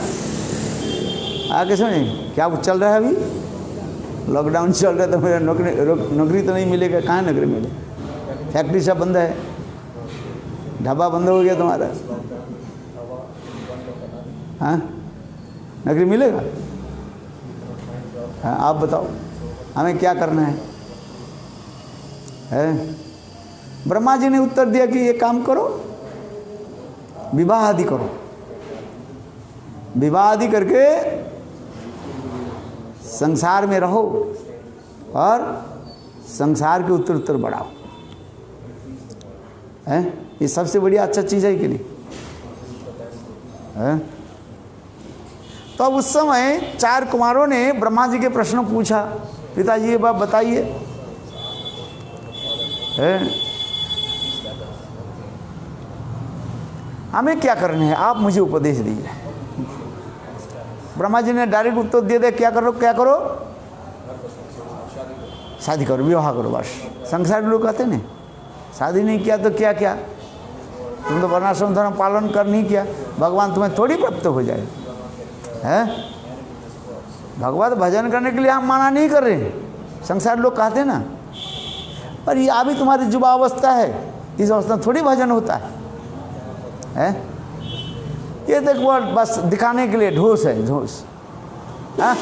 आगे सुने क्या चल रहा है? अभी लॉकडाउन चल रहा है तो मेरा नौकरी तो नहीं मिलेगा। कहाँ नौकरी मिले? फैक्ट्री सब बंद है, ढाबा बंद हो गया तुम्हारा। हाँ नौकरी मिलेगा? हाँ आप बताओ हमें क्या करना है? ब्रह्मा जी ने उत्तर दिया कि ये काम करो, विवाह आदि करो। विवाह आदि करके संसार में रहो और संसार के उत्तर उत्तर बढ़ाओ। है ये सबसे बढ़िया अच्छा चीज़ है कि नहीं? है तो अब उस समय 4 कुमारों ने ब्रह्मा जी के प्रश्न पूछा, पिताजी ये बात बताइए, हमें क्या करना है, आप मुझे उपदेश दीजिए। ब्रह्मा जी ने डायरेक्ट उत्तर दे दे, क्या करो क्या करो, शादी करो, विवाह करो। बस संसारी लोग कहते नहीं, शादी नहीं किया तो क्या क्या, तुम तो वर्णाश्रम धर्म पालन कर नहीं किया, भगवान तुम्हें थोड़ी प्राप्त हो जाए हैं। भगवत भजन करने के लिए हम मना नहीं कर रहे हैं, संसार लोग कहते ना, पर ये अभी तुम्हारी युवा अवस्था है, इस अवस्था में थोड़ी भजन होता है? ये देखो बस दिखाने के लिए ढोस है, ढोस, हाँ?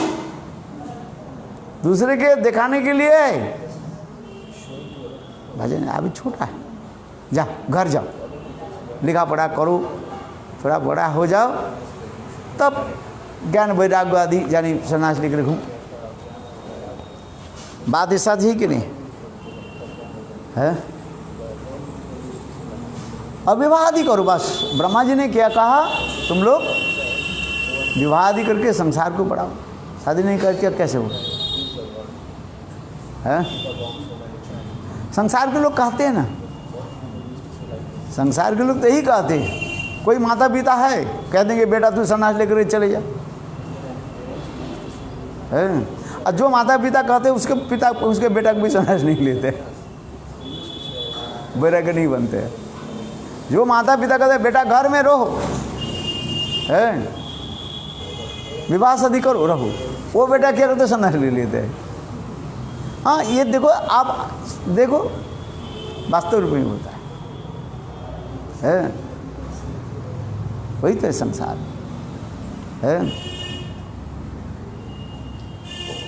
दूसरे के दिखाने के लिए भजन अभी छोटा है। जा घर जाओ, लिखा पढ़ा करो, थोड़ा बड़ा हो जाओ, तब ज्ञान वैराग्य आदि यानी सन्यास लेकर घूम। बात ऐसा थी कि नहीं है? अब विवाह आदि करो बस। ब्रह्मा जी ने क्या कहा, तुम लोग विवाह आदि करके संसार को बढ़ाओ, शादी नहीं करके कैसे होगा? है संसार के लोग कहते हैं ना, संसार के लोग तो यही कहते हैं। कोई माता पिता है कह देंगे बेटा तू सन्यास लेकर चले जा, है? और जो माता पिता कहते हैं उसके पिता उसके बेटा को भी सन्यास नहीं लेते, वैराग्य नहीं बनते हैं। जो माता पिता कहते हैं बेटा घर में रहो, है विवाह शादी करो रहो, वो बेटा क्या करते सन्यास ले लेते हैं। हाँ ये देखो, आप देखो वास्तव रूप में होता है, वही तो है संसार है।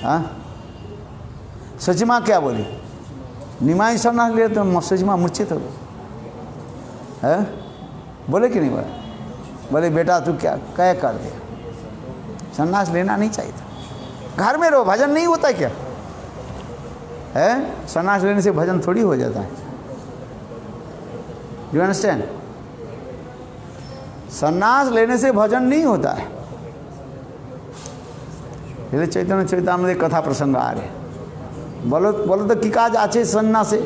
हाँ सचिमा क्या बोली, निमाई सन्यास ले तो सचिमा मूर्छित हो है, बोले कि नहीं बोले? बोले बेटा तू क्या क्या कर दे, सन्यास लेना नहीं चाहिए था, घर में रहो, भजन नहीं होता क्या है? सन्यास लेने से भजन थोड़ी हो जाता है। You understand? सन्यास लेने से भजन नहीं होता है। इसलिए चैतन्य चैतामृत कथा प्रसंग आ रहे, बोलो बोलो तो कि काज आचे सन्यासे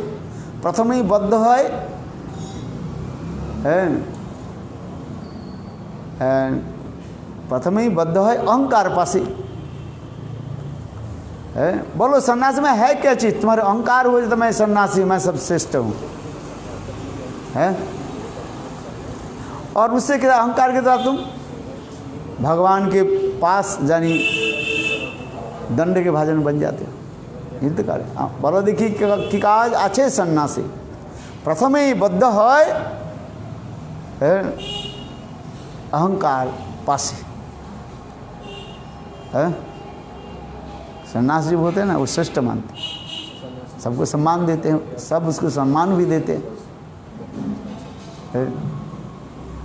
प्रथम ही बद्ध है, प्रथम ही बद्ध है अहंकार पासी है। बोलो सन्यासी में है क्या चीज? तुम्हारे अहंकार हो जाए तो मैं सन्यासी, मैं सब श्रेष्ठ हूँ, है? और उससे क्या अहंकार के द्वारा तुम भगवान के पास जानी दंड के भाजन बन जाते हो। युद्ध कार्य बोलो देखिए कि काज अच्छे सन्यासी प्रथम ही बद्ध है अहंकार पासी है। सन्यासी होते हैं ना वो श्रेष्ठ मानते, सबको सम्मान देते हैं, सब उसको सम्मान भी देते हैं।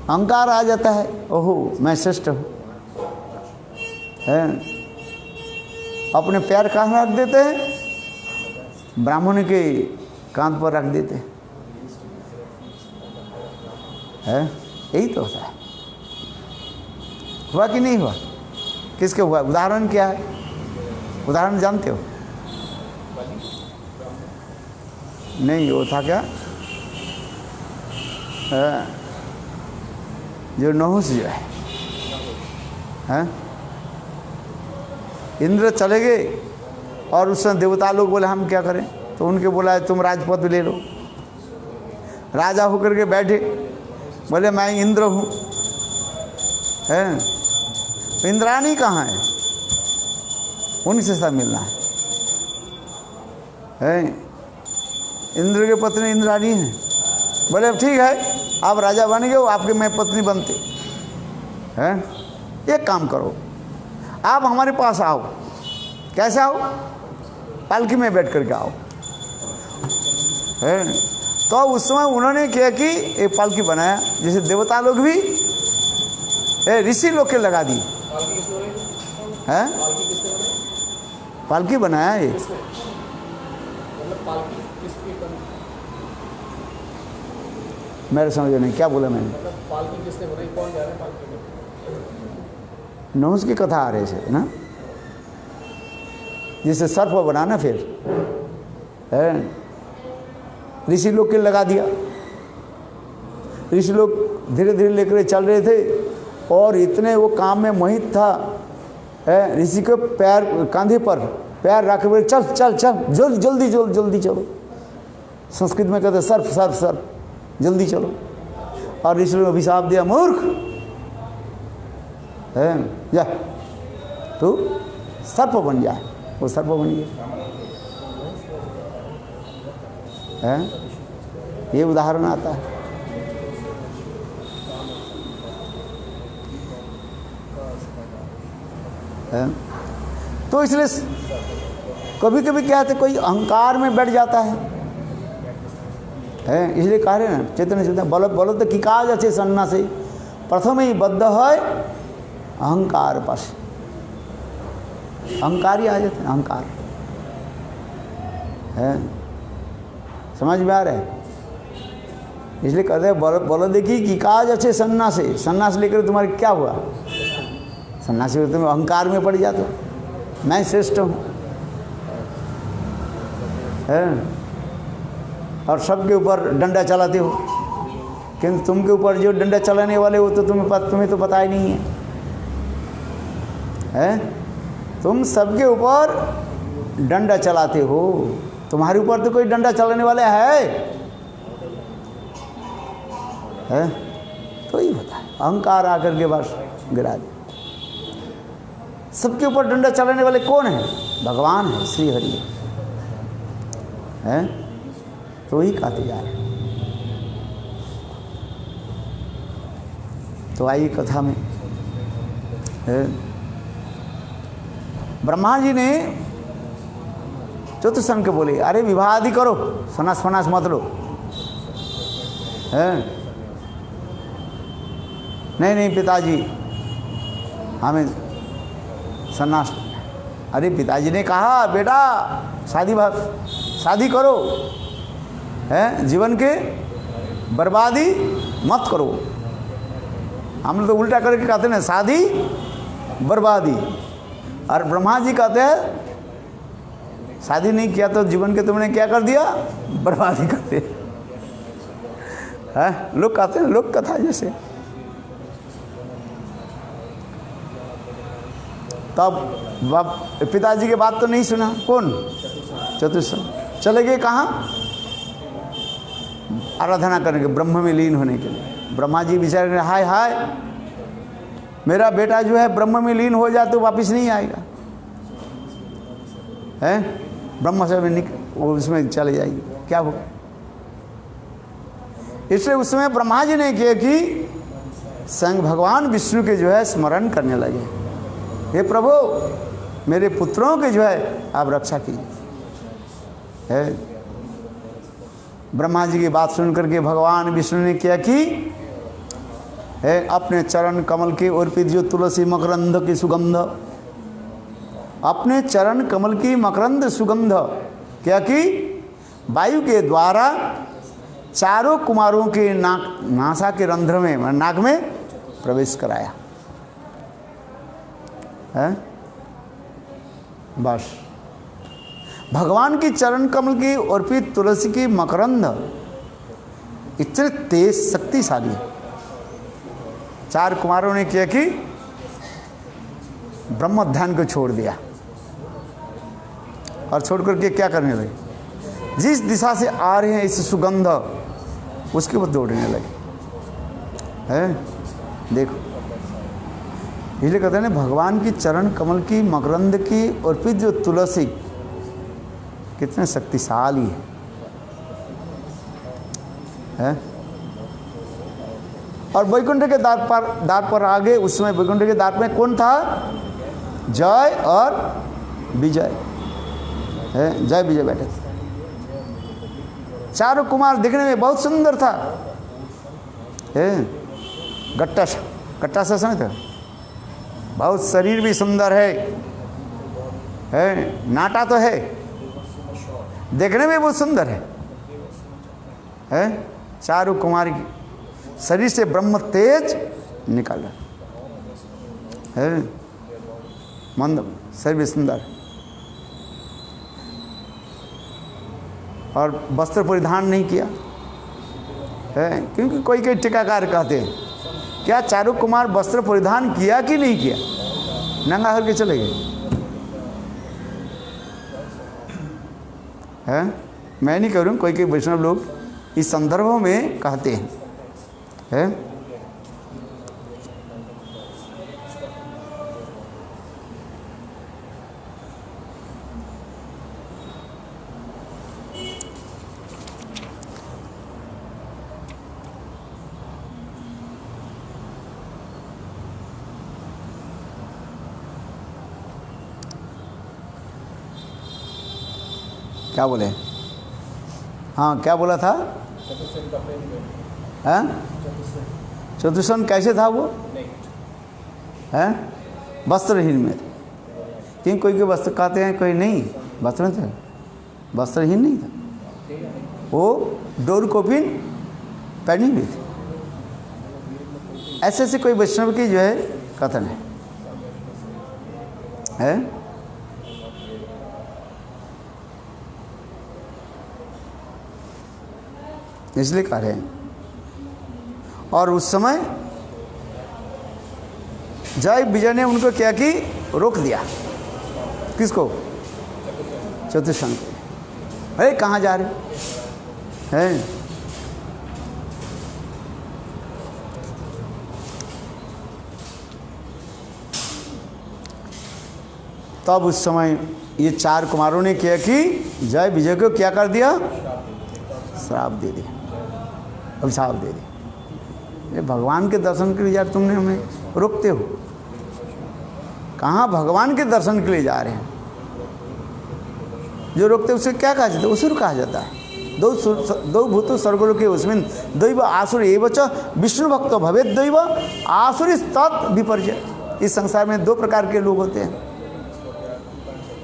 अहंकार आ जाता है, ओहो मैं श्रेष्ठ हूँ, अपने पैर कहाँ रख देते हैं? ब्राह्मण के कांध पर रख देते हैं। यही तो होता है। हुआ कि नहीं हुआ? किसके हुआ? उदाहरण क्या है? उदाहरण जानते हो? नहीं वो था क्या, जो नहुस जो है, इंद्र चले गए और उस समय देवता लोग बोले हम क्या करें, तो उनके बोला तुम राजपद ले लो। राजा होकर के बैठे, बोले मैं इंद्र हूँ, है? इंद्राणी कहाँ है? उनसे साथ मिलना है। इंद्र के पत्नी इंद्राणी है। बोले अब ठीक है, आप राजा बन गए हो, आपके मैं पत्नी बनते हैं। एक काम करो, आप हमारे पास आओ। कैसे आओ? पालकी में बैठ करके आओ, है? तो उस समय उन्होंने क्या कि एक पालकी बनाया, जैसे देवता लोग भी ऋषि लोग के लगा दी है। पालकी बनाया ये, मेरे समझ नहीं क्या बोला मैंने। पालकी किसने बनाई, कौन जा रहा है पालकी में? नहुस की कथा आ रही है ना, जिसे सर्प बनाना फिर है, ऋषि लोग के लगा दिया। ऋषि लोग धीरे धीरे लेकर चल रहे थे और इतने वो काम में मोहित था ऋषि के पैर कंधे पर पैर रखे हुए, चल चल चल जल्दी जल्दी चलो। संस्कृत में कहते सर्फ सर्फ सर्फ, जल्दी चलो। और ऋषि ने अभिशाप दिया, मूर्ख है, जा तू सर्प बन जाए। वो सर्प बन गया है। ये उदाहरण आता है। तो इसलिए कभी कभी क्या है, कोई अहंकार में बैठ जाता है, इसलिए कह रहे ना चैतन्य चैतन्य बोलो तो कि काज अच्छे सन्ना से प्रथम ही बद्ध है अहंकार पास। अहंकार ही आ जाते हैं, अहंकार है। समझ में आ रहा है? इसलिए कहते हैं बोलो देखिए कि काज अच्छे सन्यास से। सन्यास लेकर तुम्हारे क्या हुआ? सन्यासी में तुम अहंकार में पड़ जाते हो, मैं श्रेष्ठ हूँ है, और सबके ऊपर डंडा चलाते हो। किंतु तुम के ऊपर जो डंडा चलाने वाले हो तो तुम्हें तो पता ही नहीं है, तुम सबके ऊपर डंडा चलाते हो, तुम्हारे ऊपर तो कोई डंडा चलाने वाले है? तो ही होता है, अहंकार आकर के बस गिरा दे। सबके ऊपर डंडा चलाने वाले कौन है? भगवान है, श्री हरि है। तो ही कहते जा रहे। तो आइए कथा में। ब्रह्मा जी ने चतुष्सन के बोले, अरे विवाह आदि करो, सन्यास फनास मत लो। नहीं पिताजी हमें सन्यास। अरे पिताजी ने कहा बेटा शादी करो, जीवन के बर्बादी मत करो। हम लोग तो उल्टा करके कहते हैं शादी बर्बादी, और ब्रह्मा जी कहते हैं शादी नहीं किया तो जीवन के तुमने क्या कर दिया? बर्बादी करते हैं। लोग कहते हैं, लोक कथा जैसे। तब पिताजी के बात तो नहीं सुना। कौन? चतुष्सन। चले गए कहाँ? आराधना करने के, ब्रह्म में लीन होने के लिए। ब्रह्मा जी विचार करें, हाय हाय मेरा बेटा जो है ब्रह्म में लीन हो जाए तो वापिस नहीं आएगा, है ब्रह्म से वो उसमें चले जाएगी, क्या होगा? इसलिए उस समय ब्रह्मा जी ने किया कि स्वयं भगवान विष्णु के जो है स्मरण करने लगे, हे प्रभु मेरे पुत्रों के जो है आप रक्षा कीजिए। ब्रह्मा जी की बात सुन करके भगवान विष्णु ने क्या कि अपने चरण कमल के अर्पित जो तुलसी मकरंद की सुगंध, अपने चरण कमल की मकरंद सुगंध क्या कि वायु के द्वारा चारों कुमारों के नासा के रंध्र में, नाक में प्रवेश कराया है। बस भगवान की चरण कमल की अर्पित तुलसी की मकरंद इतने तेज शक्तिशाली है। चार कुमारों ने किया कि ब्रह्म ध्यान को छोड़ दिया और छोड़ करके क्या करने लगे? जिस दिशा से आ रहे हैं इस सुगंध उसके ऊपर दौड़ने लगे है। देखो इसलिए कहते हैं ना, भगवान की चरण कमल की मकरंद की अर्पित जो तुलसी कितने शक्तिशाली है। और वैकुंठ के द्वार पर आगे, उस समय वैकुंठ के द्वार में कौन था? जय और विजय है, जय विजय बैठे थे। चारों कुमार दिखने में बहुत सुंदर था। गट्टा सा समझ था, बहुत शरीर भी सुंदर है, नाटा तो है, देखने में बहुत सुंदर है। चारों कुमार की शरीर से ब्रह्म तेज निकल है, मंद शरीर भी सुंदर और वस्त्र परिधान नहीं किया है। क्योंकि कोई टीकाकार कहते हैं क्या चारों कुमार वस्त्र परिधान किया कि नहीं किया? नंगा करके चले गए हैं। मैं नहीं कह रहा हूँ, कोई कोई वैष्णव लोग इस संदर्भों में कहते हैं। क्या बोले? हाँ, क्या बोला था? चतुष्सन कैसे था वो? हैं? वस्त्रहीन में। क्यों कोई के वस्त्र कहते हैं, कोई नहीं वस्त्र था, वस्त्रहीन नहीं था वो, डोर कोपिन पहनी हुई थी। ऐसे ऐसे कोई वैष्णव की जो है कथन है? इसलिए कह रहे हैं। और उस समय जय विजय ने उनको क्या की, रोक दिया। किसको? चतुष्सन को। अरे कहाँ जा रहे हैं? तब उस समय ये 4 कुमारों ने क्या कि जय विजय को क्या कर दिया? श्राप दे दिया, अभिशाप दे दिया। ये भगवान के दर्शन के लिए यार तुमने हमें रोकते हो। कहाँ भगवान के दर्शन के लिए जा रहे हैं? जो रोकते उसे क्या कहा जाता है? असुर कहा जाता है। दो भूत स्वर्गलोके उसमें दैव आसुर एव च विष्णु भक्त भवेद दैव आसुरी तत् विपर्जय। इस संसार में 2 प्रकार के लोग होते हैं,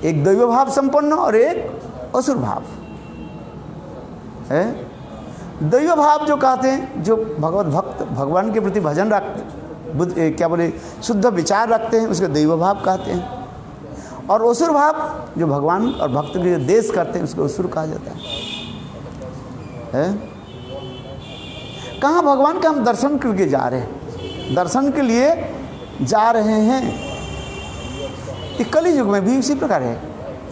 एक दैव भाव संपन्न और एक असुर भाव है। दैव भाव जो कहते हैं, जो भगवत भक्त भगवान के प्रति भजन रखते, क्या बोले, शुद्ध विचार रखते हैं, उसके दैव भाव कहते हैं। और असुर भाव जो भगवान और भक्त के देश करते हैं, उसको असुर कहा जाता है। कहाँ भगवान का हम दर्शन करके जा रहे हैं, दर्शन के लिए जा रहे हैं। ये कली युग में भी इसी प्रकार है।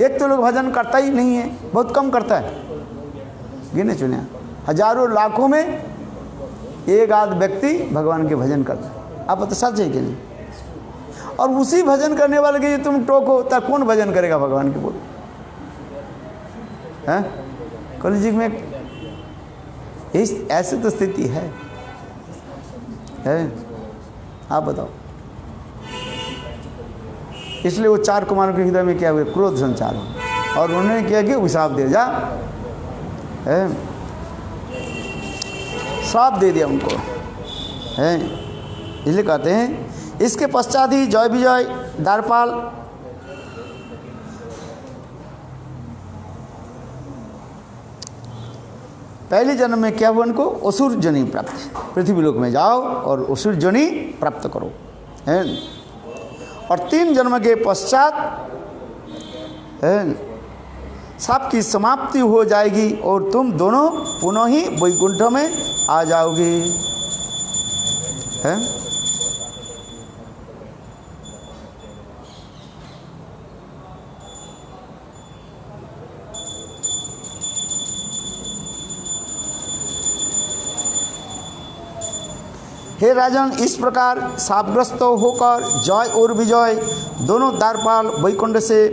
एक तो लोग भजन करता ही नहीं है, बहुत कम करता है, गिने चुने हजारों लाखों में एक आध व्यक्ति भगवान के भजन करता है। आप तो सच है कि नहीं? और उसी भजन करने वाले के तुम टोको तब कौन भजन करेगा भगवान के? बोल हैं? कलयुग में ऐसी तो स्थिति है। आप बताओ। इसलिए वो 4 कुमारों के हृदय में क्या हुए? क्रोध संचार हो, और उन्होंने क्या किया? अभिशाप दे जा, श्राप दे दिया उनको है। इसलिए कहते हैं इसके पश्चात ही जय विजय द्वारपाल पहले जन्म में क्या हुआ? उनको असुर जनी प्राप्त, पृथ्वी लोक में जाओ और असुर जनी प्राप्त करो है। और 3 जन्म के पश्चात सब की समाप्ति हो जाएगी और तुम दोनों पुनः ही वैकुंठ में आ जाओगे है। हे राजन, इस प्रकार शापग्रस्त होकर जय और विजय दोनों द्वारपाल वैकुंठ से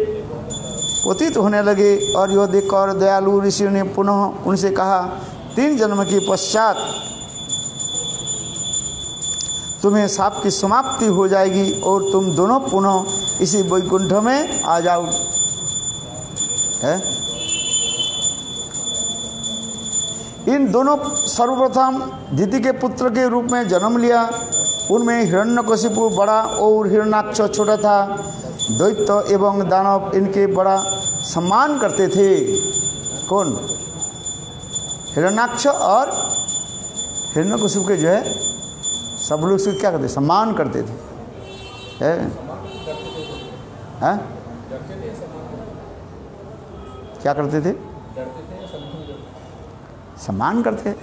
पतित होने लगे। और यह देखकर दयालु ऋषियों ने पुनः उनसे कहा, 3 जन्म के पश्चात तुम्हें शाप की समाप्ति हो जाएगी और तुम दोनों पुनः इसी वैकुंठ में आ जाओ है। इन दोनों सर्वप्रथम दिति के पुत्र के रूप में जन्म लिया। उनमें हिरण्यकशिपु बड़ा और हिरण्याक्ष छोटा था। दैत्य एवं दानव इनके बड़ा सम्मान करते थे। कौन? हिरण्याक्ष और हिरण्यकशिपु के जो है सब लोग से क्या करते? सम्मान करते थे हैं? क्या करते थे? सम्मान करते।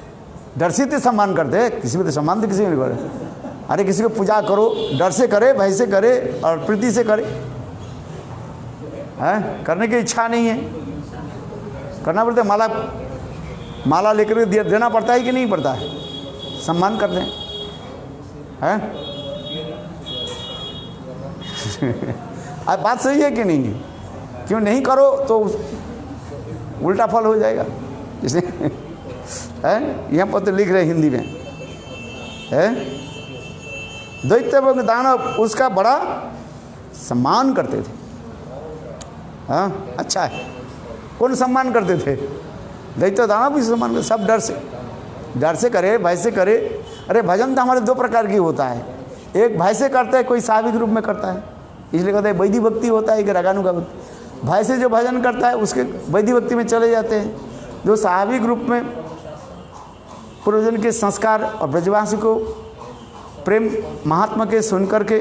डर से तो सम्मान करते, किसी में तो सम्मान तो किसी में नहीं करे। अरे किसी को पूजा करो, डर से करे, भय से करे और प्रीति से करे, हैं? करने की इच्छा नहीं है, करना पड़ता है। माला लेकर देना पड़ता है कि नहीं पड़ता है? सम्मान करते हैं। अब बात सही है कि नहीं? क्यों नहीं करो तो उल्टा फल हो जाएगा, इसलिए यहाँ पर तो लिख रहे हिंदी में है, दैत्य एवं दानव उसका बड़ा सम्मान करते थे। हाँ, अच्छा है। कौन सम्मान करते थे? दैत्य दानव भी सम्मान करते, सब डर से करे, भय से करे। अरे भजन तो हमारे दो प्रकार की होता है, एक भय से करता है, कोई स्वाभाविक रूप में करता है, इसलिए कहते हैं वैदिक भक्ति होता है कि रागानुगा भक्ति। भय से जो भजन करता है उसके वैदिक भक्ति में चले जाते हैं। जो स्वाभाविक रूप में पूर्वजन के संस्कार और ब्रजवासी को प्रेम महात्मा के सुन करके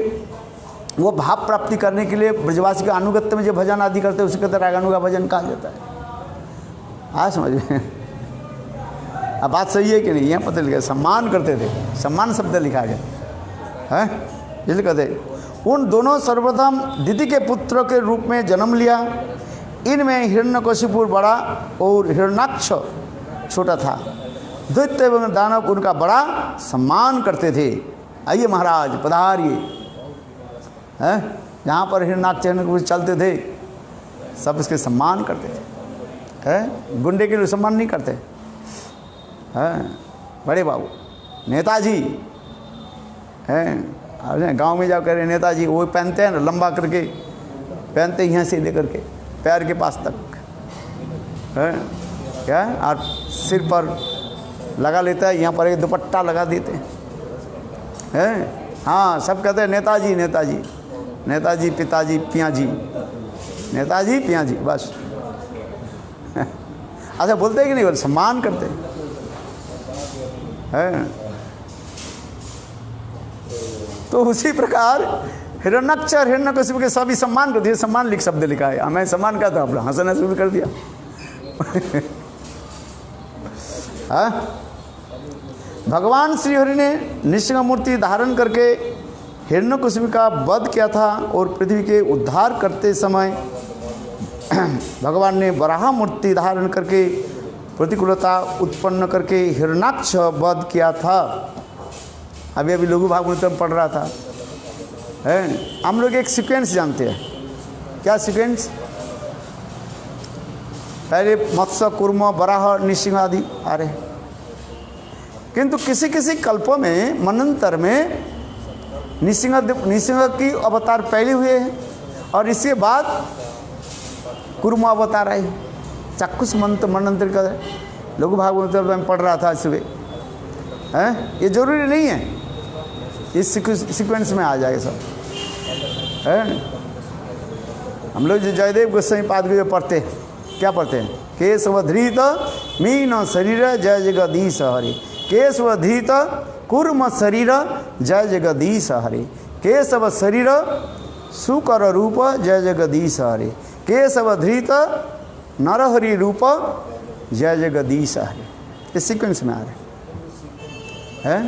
वो भाव प्राप्ति करने के लिए ब्रजवासी के अनुगत्य में जो भजन आदि करते हैं उसे कहते हैं रागानुगा भजन कहा जाता है। हाँ, समझिए। अब बात सही है कि नहीं? यहाँ पता लिखा सम्मान करते थे, सम्मान शब्द लिखा गया है, इसलिए कहते उन दोनों सर्वप्रथम दिति के पुत्र के रूप में जन्म लिया। इनमें हिरण्यकशिपु बड़ा और हिरण्याक्ष छोटा था। दैत्य एवं दानव उनका बड़ा सम्मान करते थे। आइए महाराज पधारिए, हैं? यहाँ पर हिरण्याक्ष चलते थे, सब इसके सम्मान करते थे। हैं? गुंडे के लिए सम्मान नहीं करते हैं, बड़े बाबू नेताजी हैं। गांव में जाकर नेताजी वो पहनते हैं ना, लंबा करके पहनते हैं, यहाँ से लेकर के पैर के पास तक है क्या, और सिर पर लगा लेता है, यहाँ पर एक दुपट्टा लगा देते हैं। हाँ, सब कहते हैं नेताजी नेताजी नेताजी, पिताजी, पियाजी, नेताजी पियाजी, बस। अच्छा, बोलते हैं कि नहीं? बोल, सम्मान करते हैं। तो उसी प्रकार हिरण्याक्ष और हिरण्यकशिपु के सभी सम्मान करते हैं। सम्मान लिख शब्द लिखा है, मैं सम्मान का था, अपना हंसना शुरू कर दिया। हाँ? भगवान श्री हरि ने नृसिंह मूर्ति धारण करके हिरण्यकशिपु का वध किया था और पृथ्वी के उद्धार करते समय भगवान ने वराह मूर्ति धारण करके प्रतिकूलता उत्पन्न करके हिरण्याक्ष वध किया था। अभी लघु भागवत में पढ़ रहा था, है? हम लोग एक सीक्वेंस जानते हैं। क्या सीक्वेंस? पहले मत्स्य, कूर्म, वराह, नृसिंह आदि आ रहे, किंतु किसी किसी कल्पों में मनंतर में नृसिंह की अवतार पहले हुए हैं और इसके बाद कूर्म अवतार आए। चाक्षुष मंत्र मनंतर का लघु भागवत में पढ़ रहा था सुबह, हैं? ये जरूरी नहीं है, इस सीक्वेंस में आ जाएगा सब, है? हम लोग जो जयदेव गोस्वामी पाद को जो पढ़ते हैं, क्या पढ़ते हैं? केशवधृत मीन शरीर जय जगदीश हरि, केशवधृत कूर्म शरीर जय जगदीश हरि, केशव शरीर सुकर रूप जय जगदीश हरि, केशवधृत नरहरि रूप जय जगदीश हरि। इस सीक्वेंस में आ रहे हैं।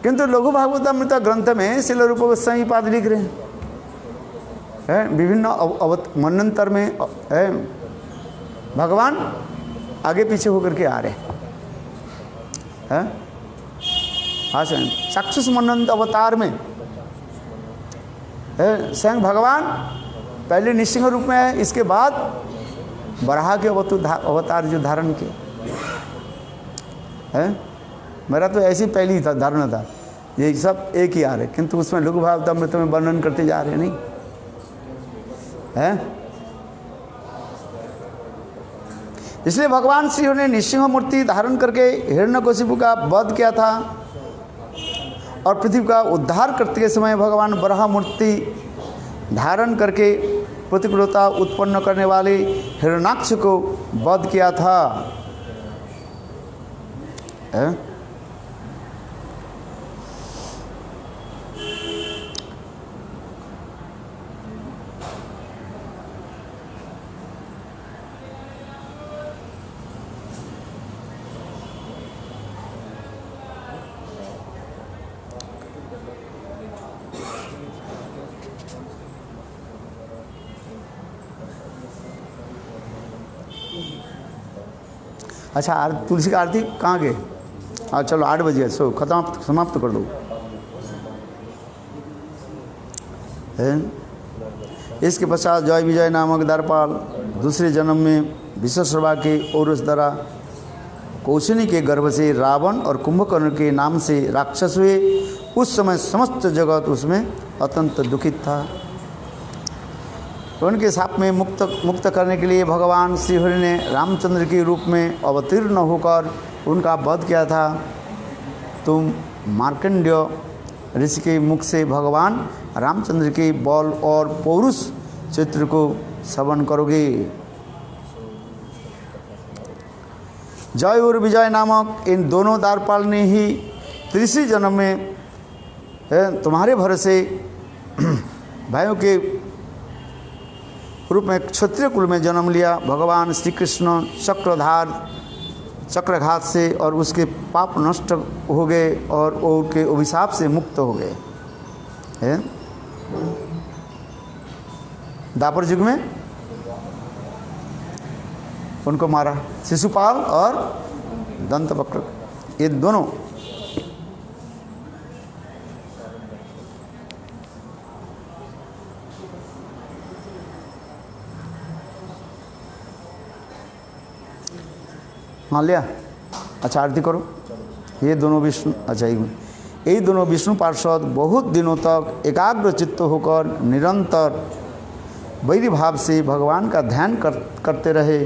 किंतु लघु भागवतामृत ग्रंथ में श्रील रूप गोस्वामी पाद लिख रहे हैं, विभिन्न मनंतर में है, भगवान आगे पीछे होकर के आ रहे हैं। हाँ, चाक्षुष मनंत अवतार में स्वयं भगवान पहले नृसिंह रूप में है, इसके बाद वराह के अवतार जो धारण किए हैं। मेरा तो ऐसी पहली था धारणा था, ये सब एक ही आ रहे, किंतु उसमें लघु भागवतामृत में वर्णन करते जा रहे नहीं है। इसलिए भगवान श्री हरि ने नृसिंह मूर्ति धारण करके हिरण्यकशिपु का वध किया था और पृथ्वी का उद्धार करते के समय भगवान वराह मूर्ति धारण करके प्रतिकूलता उत्पन्न करने वाले हिरण्याक्ष को वध किया था। अच्छा, तुलसी का आरती कहाँ गए? हाँ चलो 8 बजे, सो खत्म, समाप्त कर दो। इसके पश्चात जय विजय नामक द्वारपाल दूसरे जन्म में विश्वसर्वा के औरस द्वारा कौशनी के गर्भ से रावण और कुंभकर्ण के नाम से राक्षस हुए। उस समय समस्त जगत उसमें अत्यंत दुखित था। तो उनके शाप में मुक्त करने के लिए भगवान श्रीहरि ने रामचंद्र के रूप में अवतीर्ण होकर उनका वध किया था। तुम मार्कंडेय ऋषि के मुख से भगवान रामचंद्र के बल और पौरुष चित्र को श्रवण करोगे। जय और विजय नामक इन दोनों द्वारपाल ने ही तीसरे जन्म में तुम्हारे भरोसे भाइयों के रूप में क्षत्रिय कुल में जन्म लिया। भगवान श्री कृष्ण चक्रघात से और उसके पाप नष्ट हो गए और उनके अभिशाप से मुक्त हो गए। द्वापर युग में उनको मारा, शिशुपाल और दंतवक्र, ये दोनों। मान लिया? अच्छा आरती करो। ये दोनों विष्णु, अच्छा यही दोनों विष्णु पार्षद बहुत दिनों तक एकाग्र चित्त होकर निरंतर वैरी भाव से भगवान का ध्यान करते रहे।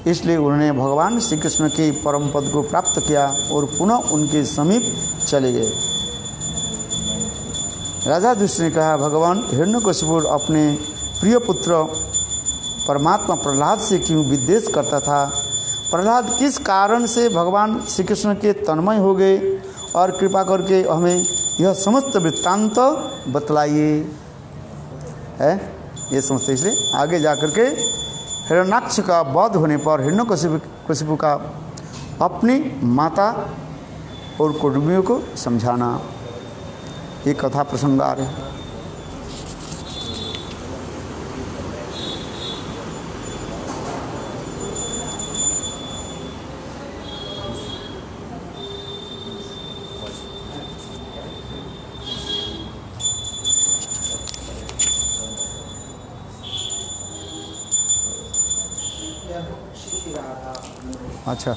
इसलिए उन्होंने भगवान श्री कृष्ण के परम पद को प्राप्त किया और पुनः उनके समीप चले गए। राजा दुष्ट ने कहा, भगवान हिरण्यकशिपु अपने प्रिय पुत्र परमात्मा प्रहलाद से क्यों विद्वेष करता था? प्रहलाद किस कारण से भगवान श्री कृष्ण के तन्मय हो गए? और कृपा करके हमें यह समस्त वृत्तांत बतलाइए। है ये समझते, इसलिए आगे जाकर के हिरण्याक्ष का वध होने पर हिरण्यकशिपु का अपनी माता और कुटुंबियों को समझाना, ये कथा प्रसंग आ रहे हैं। अच्छा।